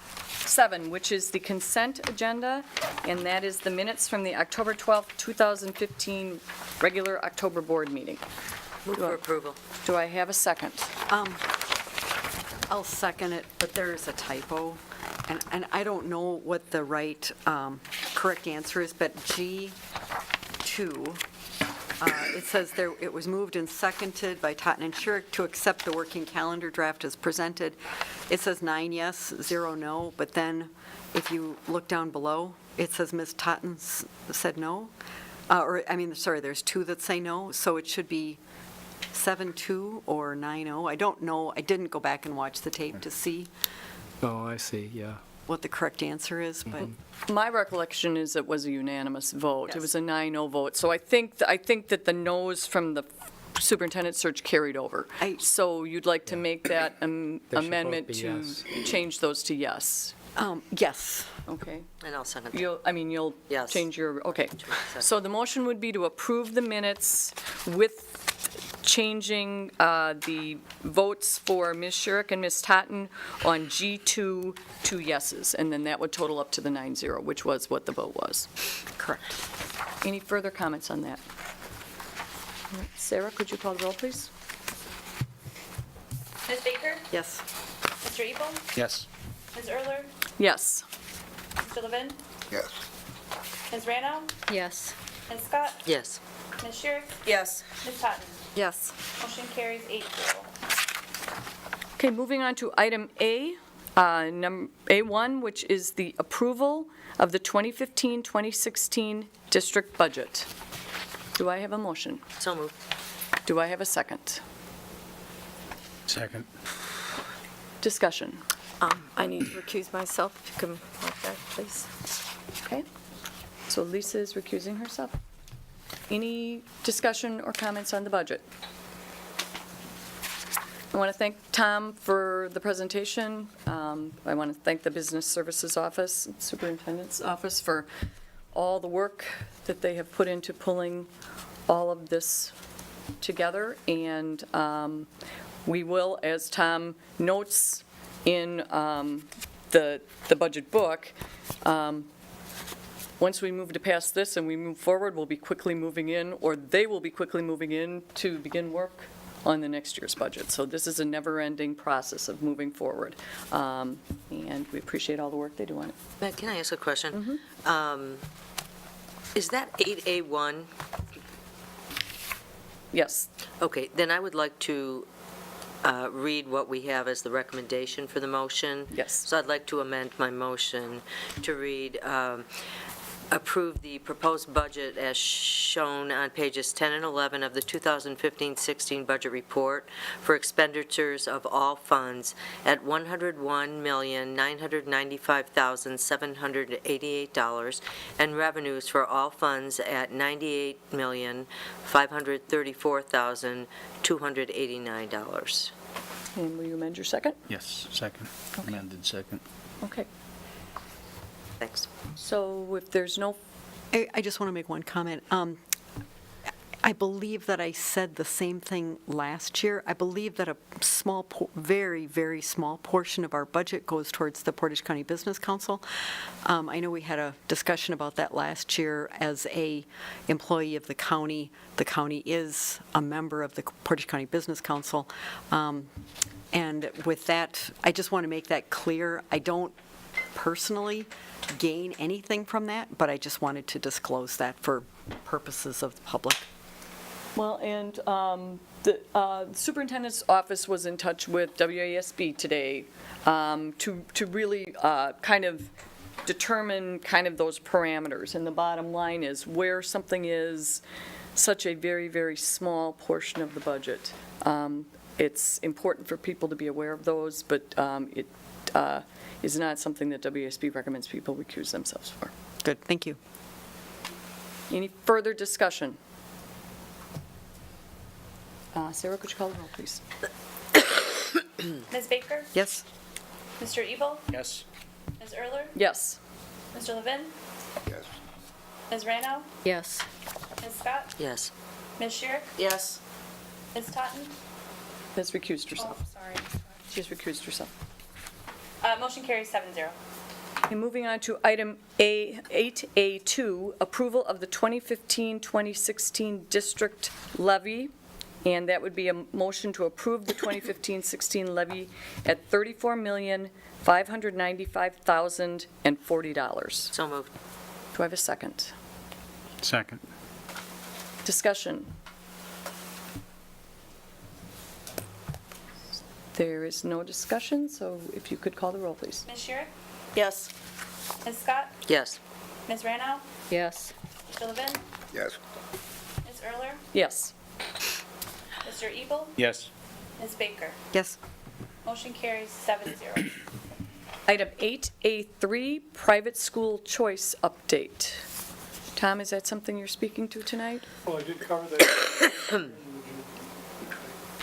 7, which is the consent agenda, and that is the minutes from the October 12th, 2015 regular October board meeting. Move for approval. Do I have a second? I'll second it, but there is a typo, and I don't know what the right, correct answer is, but G2, it says there, it was moved and seconded by Totten and Schurig to accept the working calendar draft as presented. It says 9 yes, 0 no, but then if you look down below, it says Ms. Totten said no. There's 2 that say no, so it should be 7-2 or 9-0. I don't know, I didn't go back and watch the tape to see Oh, I see, yeah. what the correct answer is, but My recollection is it was a unanimous vote. It Yes. was a 9-0 vote. So I think that the no's from the superintendent search carried over. So you'd like to make that They should amendment both be to yes. change those to yes? yes. Okay. And I'll second. You'll Yes. change your, okay. So the motion would be to approve the minutes with changing the votes for Ms. Schurig and Ms. Totten on G2 to yeses, and then that would total up to the 9-0, which was what the vote was. Correct. Any further comments on that? Sarah, could you call the roll, please? Ms. Baker? Yes. Mr. Ebel? Yes. Ms. Erler? Yes. Mr. Levin? Yes. Ms. Rano? Yes. Ms. Scott? Yes. Ms. Schurig? Yes. Ms. Totten? Yes. Motion carries 8-0. Okay, moving on to item A, A1, which is the approval of the 2015-2016 district budget. Do I have a motion? So moved. Do I have a second? Second. Discussion. I need to recuse myself. If you can mark that, please. Okay, so Lisa is recusing herself. Any discussion or comments on the budget? I want to thank Tom for the presentation. I want to thank the Business Services Office, Superintendent's Office, for all the work that they have put into pulling all of this together. And we will, as Tom notes in the budget book, once we move to pass this and we move forward, we'll be quickly moving in, or they will be quickly moving in to begin work on the next year's budget. So this is a never-ending process of moving forward. And we appreciate all the work they do on it. Matt, can I ask a question? Is that 8A1? Yes. Okay, then I would like to read what we have as the recommendation for the motion. Yes. So I'd like to amend my motion to read, approve the proposed budget as shown on pages 10 and 11 of the 2015-16 budget report for expenditures of all funds at $101,995,788 and revenues for all funds at $98,534,289. And will you amend your second? Yes, second. Amended second. Okay. thanks. So if there's no, I just want to make one comment. I believe that I said the same thing last year. I believe that a very, very small portion of our budget goes towards the Portage County Business Council. I know we had a discussion about that last year as a employee of the county. The county is a member of the Portage County Business Council. And with that, I just want to make that clear. I don't personally gain anything from that, but I just wanted to disclose that for purposes of the public. well, and the superintendent's office was in touch with WASB today to really kind of determine kind of those parameters. And the bottom line is where something is such a very, very small portion of the budget. It's important for people to be aware of those, but it is not something that WASB recommends people recuse themselves for. Good, thank you. Any further discussion? Sarah, could you call the roll, please? Ms. Baker? Yes? Mr. Ebel? Yes. Ms. Erler? Yes. Mr. Levin? Yes. Ms. Rano? Yes. Ms. Scott? Yes. Ms. Sherrick? Yes. Ms. Totten? Has recused Oh, herself. sorry. She's recused herself. Motion carries 7-0. Okay, moving on to item 8A2, approval of the 2015-2016 district levy. And that would be a motion to approve the 2015-16 levy at $34,595,040. So moved. Do I have a second? Second. Discussion. There is no discussion, so if you could call the roll, please. Ms. Sherrick? Yes. Ms. Scott? Yes. Ms. Rano? Yes. Mr. Levin? Yes. Ms. Erler? Yes. Mr. Ebel? Yes. Ms. Baker? Yes? Motion carries 7-0. Item 8A3, private school choice update. Tom, is that something you're speaking to tonight? Well, I did cover that.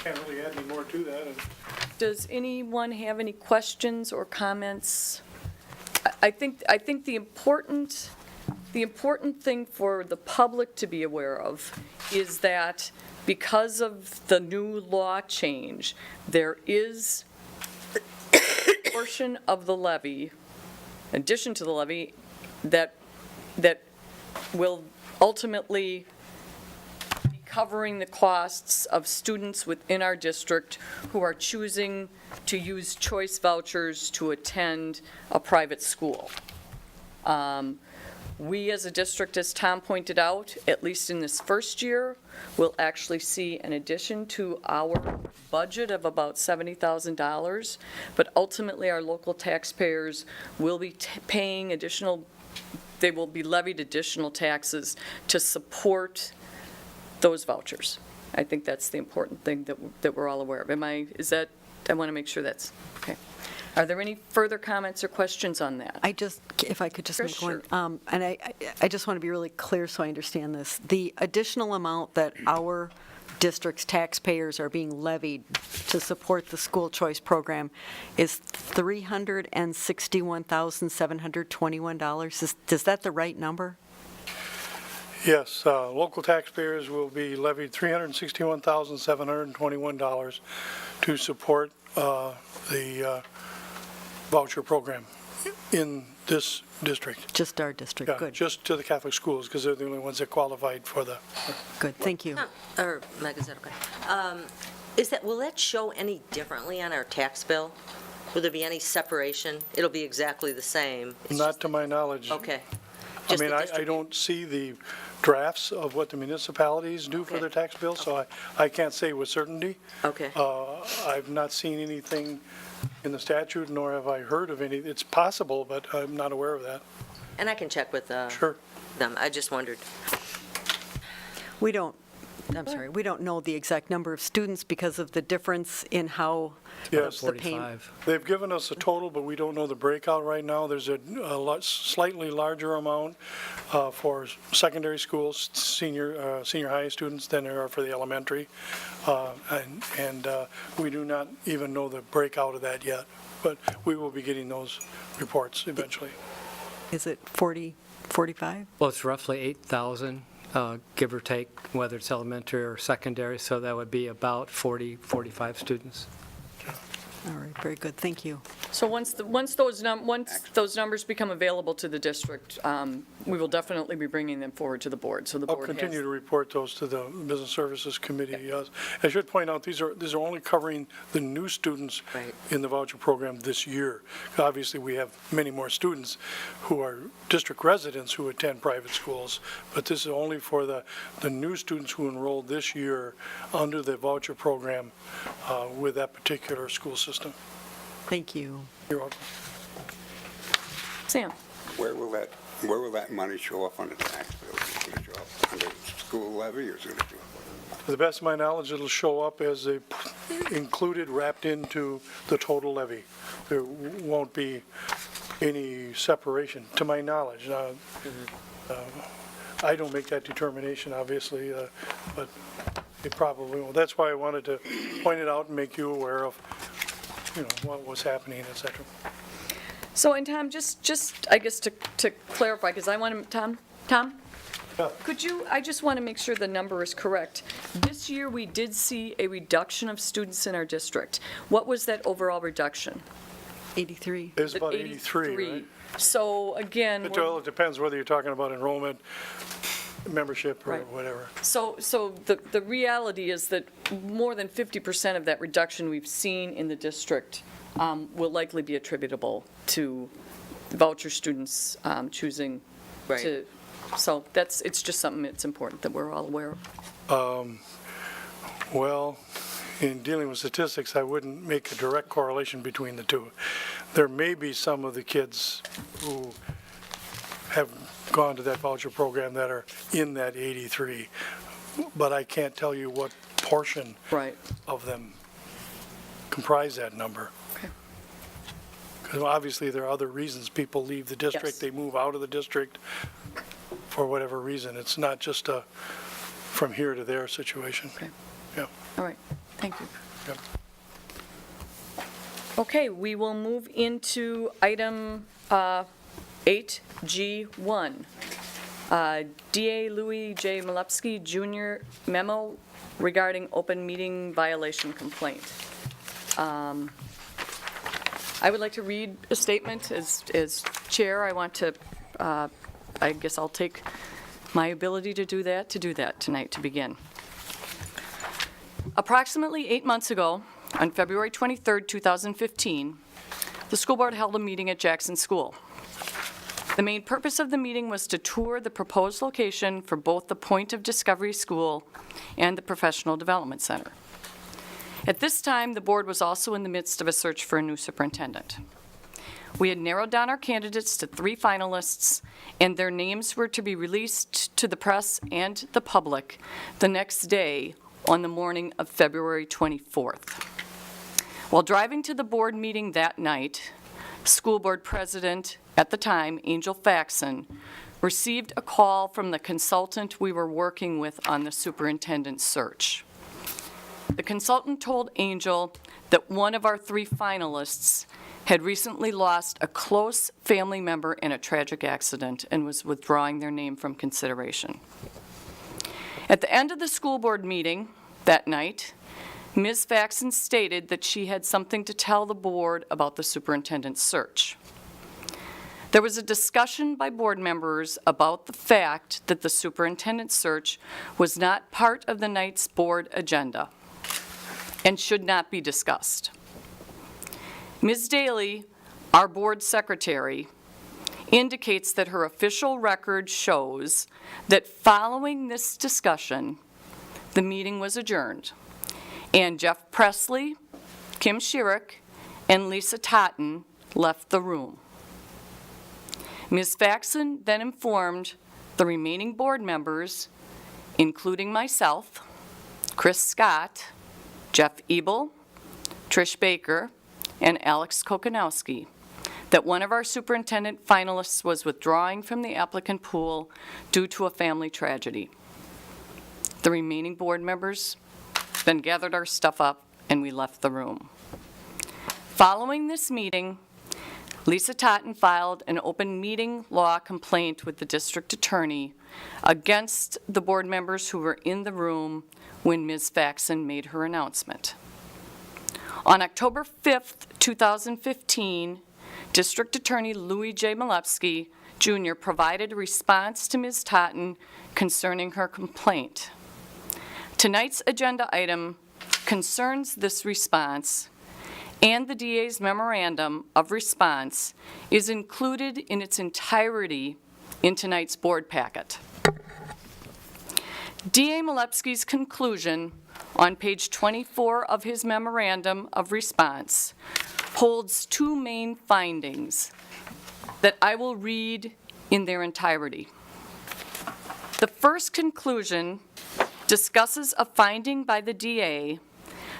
Can't really add any more to that. Does anyone have any questions or comments? I think the important thing for the public to be aware of is that because of the new law change, there is a portion of the levy, in addition to the levy, that will ultimately be covering the costs of students within our district who are choosing to use choice vouchers to attend a private school. We as a district, as Tom pointed out, at least in this first year, will actually see an addition to our budget of about $70,000, but ultimately our local taxpayers will be paying additional, they will be levied additional taxes to support those vouchers. I think that's the important thing that we're all aware of. I want to make sure that's, okay. Are there any further comments or questions on that? If I could just Sure, make one, sure. and I just want to be really clear so I understand this. The additional amount that our district's taxpayers are being levied to support the school choice program is $361,721. Is that the right number? Yes, local taxpayers will be levied $361,721 to support the voucher program in this district. Just our district, Yeah, good, just to the Catholic schools, because they're the only ones that qualified for the, good, thank you. Or, Meg, is that okay? Will that show any differently on our tax bill? Will there be any separation? It'll be exactly the same? It's not just- to my knowledge. Okay. I Just mean, the I district- don't see the drafts of what the municipalities do for Okay. their tax bill, so I can't say with certainty. Okay. I've not seen anything in the statute, nor have I heard of any. It's possible, but I'm not aware of that. And I can check with Sure. them. I just wondered. We don't know the exact number of students because of the difference in how Yes. the payment. 45. They've given us a total, but we don't know the breakout right now. There's a slightly larger amount for secondary schools, senior high students than there are for the elementary. And we do not even know the breakout of that yet, but we will be getting those reports eventually. Is it 40, 45? Well, it's roughly 8,000, give or take, whether it's elementary or secondary, so that would be about 40, 45 students. All right, very good, thank you. So once those numbers become available to the district, we will definitely be bringing them forward to the board, so the I'll board has. continue to report those to the Business Services Committee. I should point out, these are only covering the new students Right. in the voucher program this year. Obviously, we have many more students who are district residents who attend private schools, but this is only for the new students who enrolled this year under the voucher program with that particular school system. Thank you. You're welcome. Sam? Where will that money show up on the tax bill? Is it going to show up under school levy, or is it going to show up? To the best of my knowledge, it'll show up as included, wrapped into the total levy. There won't be any separation, to my knowledge. I don't make that determination, obviously, but it probably will. That's why I wanted to point it out and make you aware of, what was happening, et cetera. So, and Tom, just I guess to clarify, because I want to, Tom? Yeah. Could you, I just want to make sure the number is correct. This year, we did see a reduction of students in our district. What was that overall reduction? 83. It's about 83, right? So again, Well, it depends whether you're talking about enrollment, membership, or Right. whatever. so the reality is that more than 50% of that reduction we've seen in the district will likely be attributable to voucher students choosing Right. to, so it's just something that's important that we're all aware of. Well, in dealing with statistics, I wouldn't make a direct correlation between the two. There may be some of the kids who have gone to that voucher program that are in that 83, but I can't tell you what portion Right. of them comprise that number. Okay. Because obviously, there are other reasons people leave the district. Yes. They move out of the district for whatever reason. It's not just a from here to there situation. Okay. Yeah. All right, thank you. Yep. Okay, we will move into item 8G1. DA Louis J. Malupsky Jr. memo regarding open meeting violation complaint. I would like to read a statement as chair. I want to, I guess I'll take my ability to do that tonight to begin. Approximately 8 months ago, on February 23, 2015, the school board held a meeting at Jackson School. The main purpose of the meeting was to tour the proposed location for both the Point of Discovery School and the Professional Development Center. At this time, the board was also in the midst of a search for a new superintendent. We had narrowed down our candidates to 3 finalists, and their names were to be released to the press and the public the next day on the morning of February 24th. While driving to the board meeting that night, school board president at the time, Angel Faxon, received a call from the consultant we were working with on the superintendent search. The consultant told Angel that one of our 3 finalists had recently lost a close family member in a tragic accident and was withdrawing their name from consideration. At the end of the school board meeting that night, Ms. Faxon stated that she had something to tell the board about the superintendent's search. There was a discussion by board members about the fact that the superintendent's search was not part of the night's board agenda and should not be discussed. Ms. Daly, our board secretary, indicates that her official record shows that following this discussion, the meeting was adjourned, and Jeff Presley, Kim Schierick, and Lisa Totten left the room. Ms. Faxon then informed the remaining board members, including myself, Chris Scott, Jeff Ebel, Trish Baker, and Alex Kokanowski, that one of our superintendent finalists was withdrawing from the applicant pool due to a family tragedy. The remaining board members then gathered our stuff up and we left the room. Following this meeting, Lisa Totten filed an open meeting law complaint with the district attorney against the board members who were in the room when Ms. Faxon made her announcement. On October 5th, 2015, District Attorney Louis J. Malewski, Jr. provided a response to Ms. Totten concerning her complaint. Tonight's agenda item concerns this response, and the DA's memorandum of response is included in its entirety in tonight's board packet. DA Malewski's conclusion on page 24 of his memorandum of response holds two main findings that I will read in their entirety. The first conclusion discusses a finding by the DA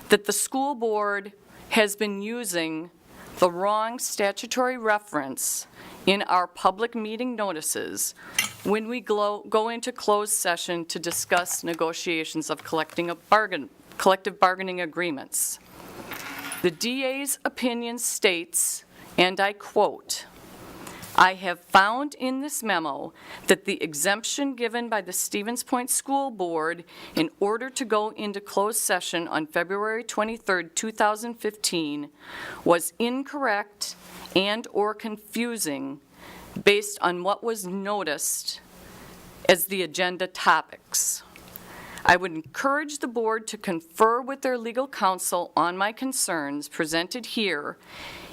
that the school board has been using the wrong statutory reference in our public meeting notices when we go into closed session to discuss negotiations of collective bargaining agreements. The DA's opinion states, and I quote, "I have found in this memo that the exemption given by the Stevens Point School Board in order to go into closed session on February 23rd, 2015 was incorrect and/or confusing based on what was noticed as the agenda topics. I would encourage the board to confer with their legal counsel on my concerns presented here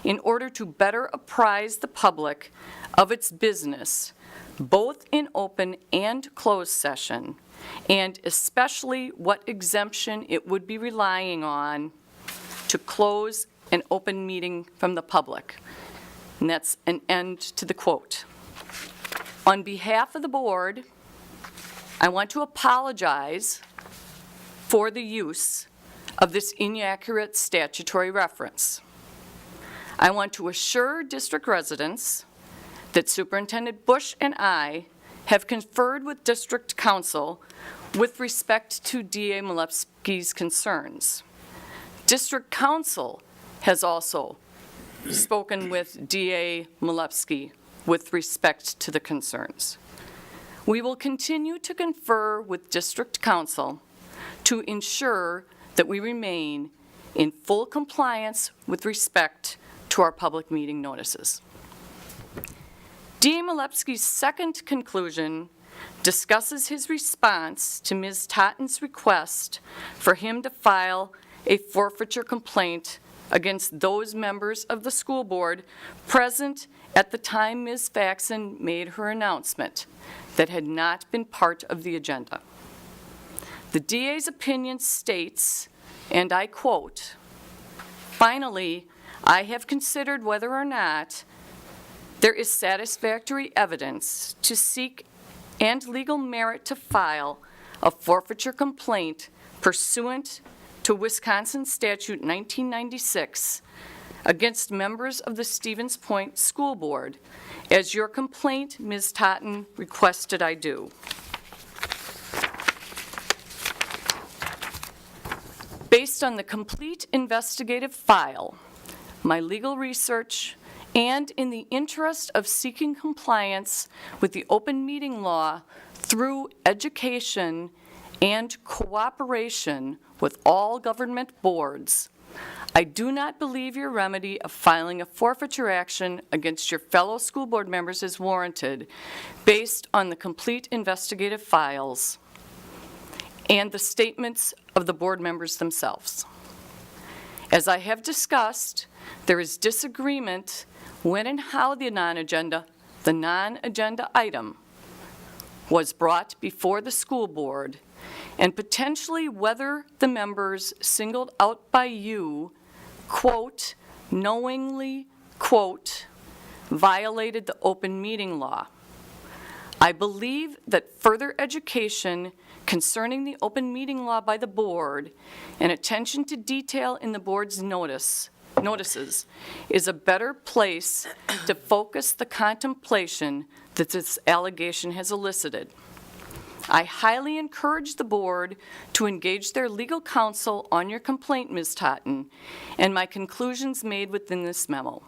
in order to better apprise the public of its business, both in open and closed session, and especially what exemption it would be relying on to close an open meeting from the public." And that's an end to the quote. On behalf of the board, I want to apologize for the use of this inaccurate statutory reference. I want to assure district residents that Superintendent Bush and I have conferred with district council with respect to DA Malewski's concerns. District council has also spoken with DA Malewski with respect to the concerns. We will continue to confer with district council to ensure that we remain in full compliance with respect to our public meeting notices. DA Malewski's second conclusion discusses his response to Ms. Totten's request for him to file a forfeiture complaint against those members of the school board present at the time Ms. Faxon made her announcement that had not been part of the agenda. The DA's opinion states, and I quote, "Finally, I have considered whether or not there is satisfactory evidence to seek and legal merit to file a forfeiture complaint pursuant to Wisconsin Statute 1996 against members of the Stevens Point School Board, as your complaint, Ms. Totten, requested I do." Based on the complete investigative file, my legal research, and in the interest of seeking compliance with the open meeting law through education and cooperation with all government boards, I do not believe your remedy of filing a forfeiture action against your fellow school board members is warranted based on the complete investigative files and the statements of the board members themselves. As I have discussed, there is disagreement when and how the non-agenda item was brought before the school board, and potentially whether the members singled out by you, quote, knowingly, quote, violated the open meeting law. I believe that further education concerning the open meeting law by the board and attention to detail in the board's notices is a better place to focus the contemplation that this allegation has elicited. I highly encourage the board to engage their legal counsel on your complaint, Ms. Totten, and my conclusions made within this memo.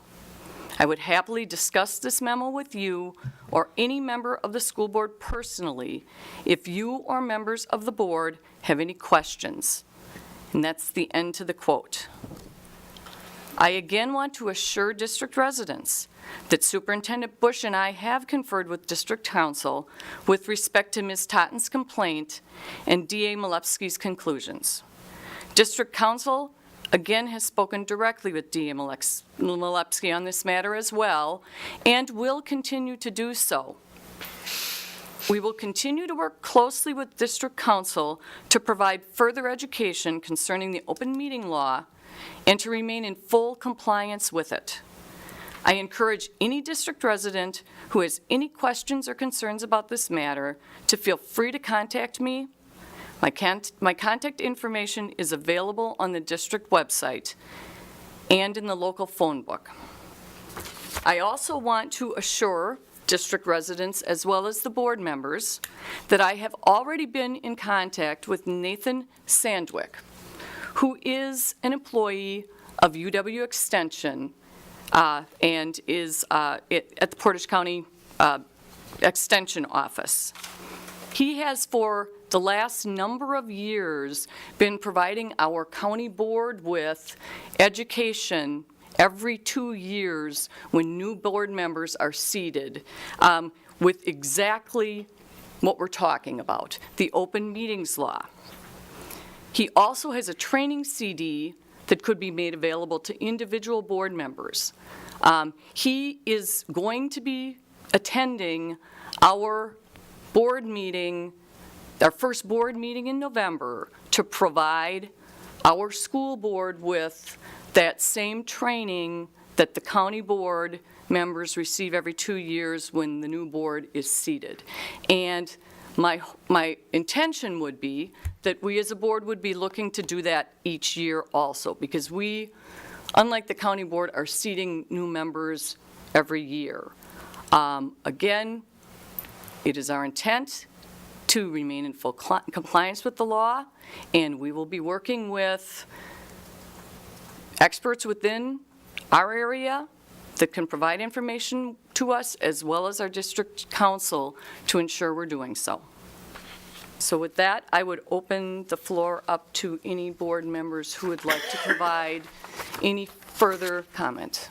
I would happily discuss this memo with you or any member of the school board personally if you or members of the board have any questions. And that's the end to the quote. I again want to assure district residents that Superintendent Bush and I have conferred with District Council with respect to Ms. Totten's complaint and DA Malepsky's conclusions. District Council again has spoken directly with DA Malepsky on this matter as well, and will continue to do so. We will continue to work closely with District Council to provide further education concerning the open meeting law and to remain in full compliance with it. I encourage any district resident who has any questions or concerns about this matter to feel free to contact me. My contact information is available on the district website and in the local phone book. I also want to assure district residents as well as the board members that I have already been in contact with Nathan Sandwick, who is an employee of UW Extension and is at the Portage County Extension Office. He has for the last number of years been providing our county board with education every 2 years when new board members are seated with exactly what we're talking about, the open meetings law. He also has a training CD that could be made available to individual board members. He is going to be attending our board meeting, our first board meeting in November, to provide our school board with that same training that the county board members receive every 2 years when the new board is seated. And my intention would be that we as a board would be looking to do that each year also, because we, unlike the county board, are seating new members every year. Again, it is our intent to remain in full compliance with the law, and we will be working with experts within our area that can provide information to us, as well as our district council, to ensure we're doing so. So with that, I would open the floor up to any board members who would like to provide any further comment.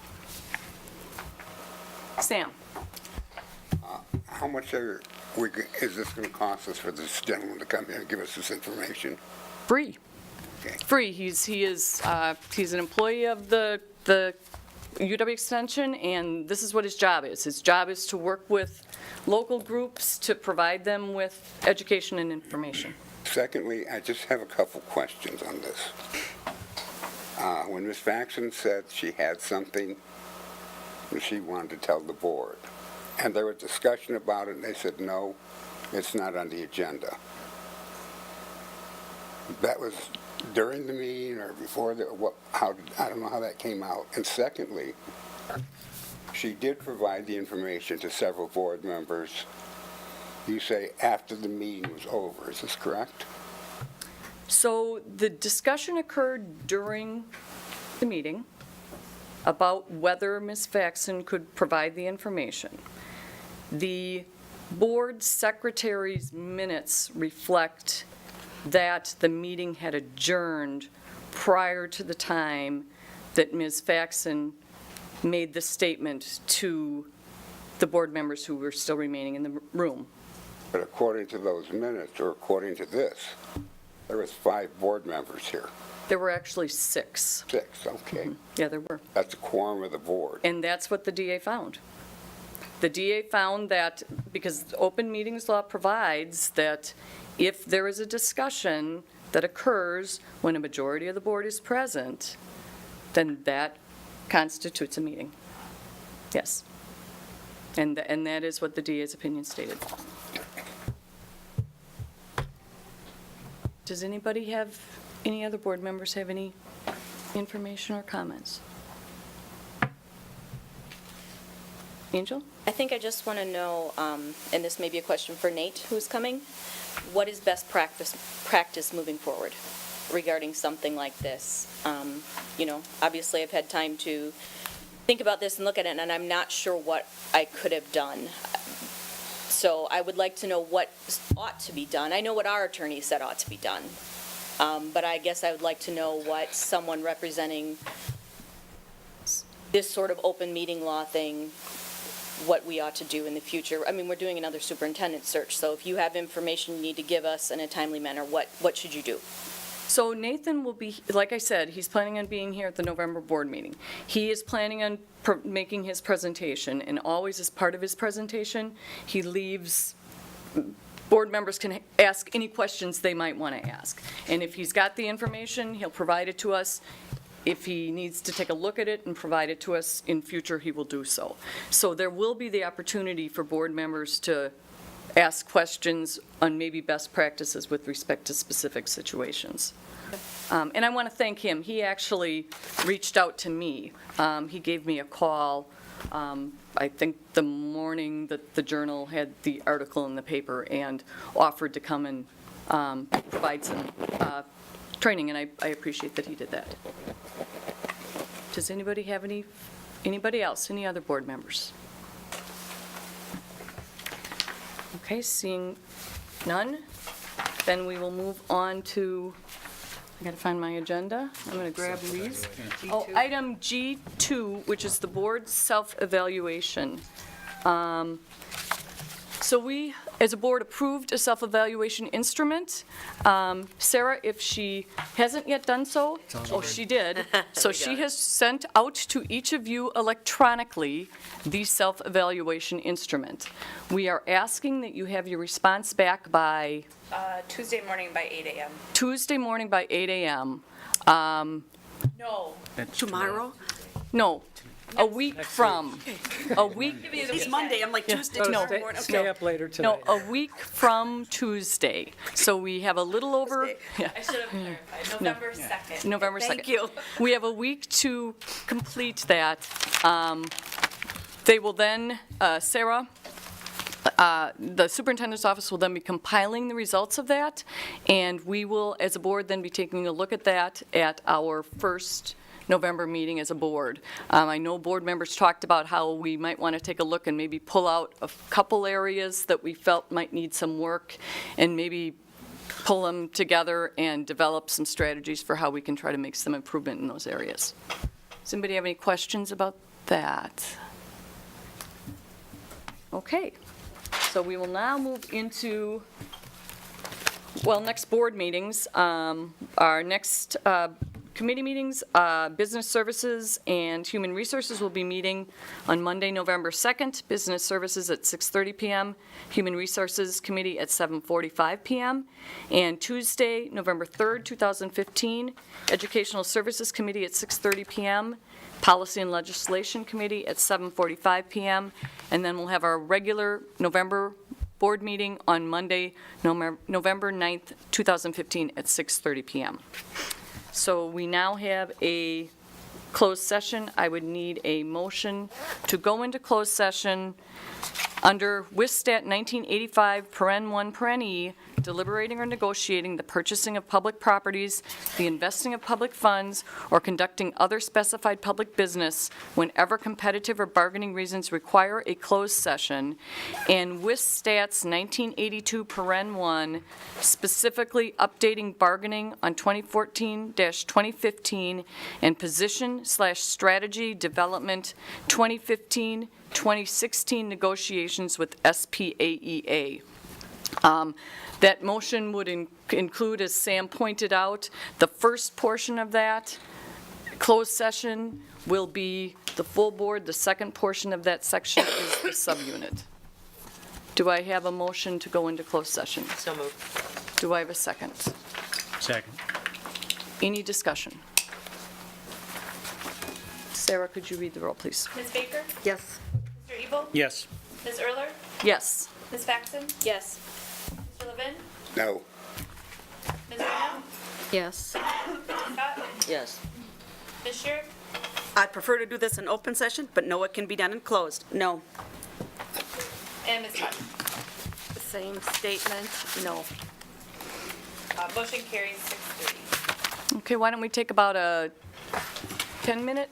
Sam? How much is this going to cost us for this gentleman to come here and give us this information? Free. Okay. Free. He's an employee of the UW Extension, and this is what his job is. His job is to work with local groups to provide them with education and information. Secondly, I just have a couple questions on this. When Ms. Faxon said she had something that she wanted to tell the board, and there was discussion about it, and they said, no, it's not on the agenda. That was during the meeting or before I don't know how that came out. And secondly, she did provide the information to several board members. You say after the meeting was over, is this correct? So the discussion occurred during the meeting about whether Ms. Faxon could provide the information. The board secretary's minutes reflect that the meeting had adjourned prior to the time that Ms. Faxon made the statement to the board members who were still remaining in the room. But according to those minutes, or according to this, there was 5 board members here. There were actually 6. 6, okay. Yeah, there were. That's a quorum of the board. And that's what the DA found. The DA found that, because the open meetings law provides that if there is a discussion that occurs when a majority of the board is present, then that constitutes a meeting. Yes. And that is what the DA's opinion stated. Does anybody have, any other board members have any information or comments? Angel? I think I just want to know, and this may be a question for Nate, who's coming, what is best practice moving forward regarding something like this? Obviously I've had time to think about this and look at it, and I'm not sure what I could have done. So I would like to know what ought to be done. I know what our attorney said ought to be done. But I guess I would like to know what someone representing this sort of open meeting law thing, what we ought to do in the future. I mean, we're doing another superintendent search, so if you have information you need to give us in a timely manner, what should you do? So Nathan will be, like I said, he's planning on being here at the November board meeting. He is planning on making his presentation, and always as part of his presentation, he leaves, board members can ask any questions they might want to ask. And if he's got the information, he'll provide it to us. If he needs to take a look at it and provide it to us in future, he will do so. So there will be the opportunity for board members to ask questions on maybe best practices with respect to specific situations. And I want to thank him. He actually reached out to me. He gave me a call, I think the morning that the Journal had the article in the paper, and offered to come and provide some training, and I appreciate that he did that. Does anybody have anybody else, any other board members? Okay, seeing none, then we will move on to, I gotta find my agenda. I'm gonna grab Lee's. Oh, item G2, which is the board self-evaluation. So we, as a board, approved a self-evaluation instrument. Sarah, if she hasn't yet done so, oh, she did. So she has sent out to each of you electronically the self-evaluation instrument. We are asking that you have your response back by Tuesday morning by 8 a.m. Tuesday morning by 8 a.m. No. Tomorrow? No, a week from. A week. It's Monday, I'm like Tuesday, Oh, tomorrow morning. stay up later No, tonight. a week from Tuesday. So we have a little over, yeah, I should have clarified, November 2nd. November 2nd. Thank you. We have a week to complete that. They will then, Sarah, the superintendent's office will then be compiling the results of that, and we will, as a board, then be taking a look at that at our first November meeting as a board. I know board members talked about how we might want to take a look and maybe pull out a couple areas that we felt might need some work, and maybe pull them together and develop some strategies for how we can try to make some improvement in those areas. Does anybody have any questions about that? Okay, so we will now move into, well, next board meetings. Our next committee meetings, Business Services and Human Resources will be meeting on Monday, November 2nd. Business Services at 6:30 p.m., Human Resources Committee at 7:45 p.m., and Tuesday, November 3rd, 2015, Educational Services Committee at 6:30 p.m., Policy and Legislation Committee at 7:45 p.m., and then we'll have our regular November board meeting on Monday, November 9th, 2015 at 6:30 p.m. So we now have a closed session. I would need a motion to go into closed session under WISSTAT 1985, paren 1, paren E, deliberating or negotiating the purchasing of public properties, the investing of public funds, or conducting other specified public business whenever competitive or bargaining reasons require a closed session, and WISSTAT's 1982, paren 1, specifically updating bargaining on 2014-2015 and position/strategy development 2015-2016 negotiations with SPAEA. That motion would include, as Sam pointed out, the first portion of that closed session will be the full board. The second portion of that section is the subunit. Do I have a motion to go into closed session? So moved. Do I have a second? Second. Any discussion? Sarah, could you read the roll, please? Ms. Baker? Yes. Mr. Ebel? Yes. Ms. Erler? Yes. Ms. Faxon? Yes. Mr. Levin? No. Ms. Reno? Yes. Scott? Yes. Ms. Sherrick? I prefer to do this in open session, but no, it can be done in closed. No. And Ms. Hunt? Same statement, no. Motion carries 6:30. Okay, why don't we take about a 10-minute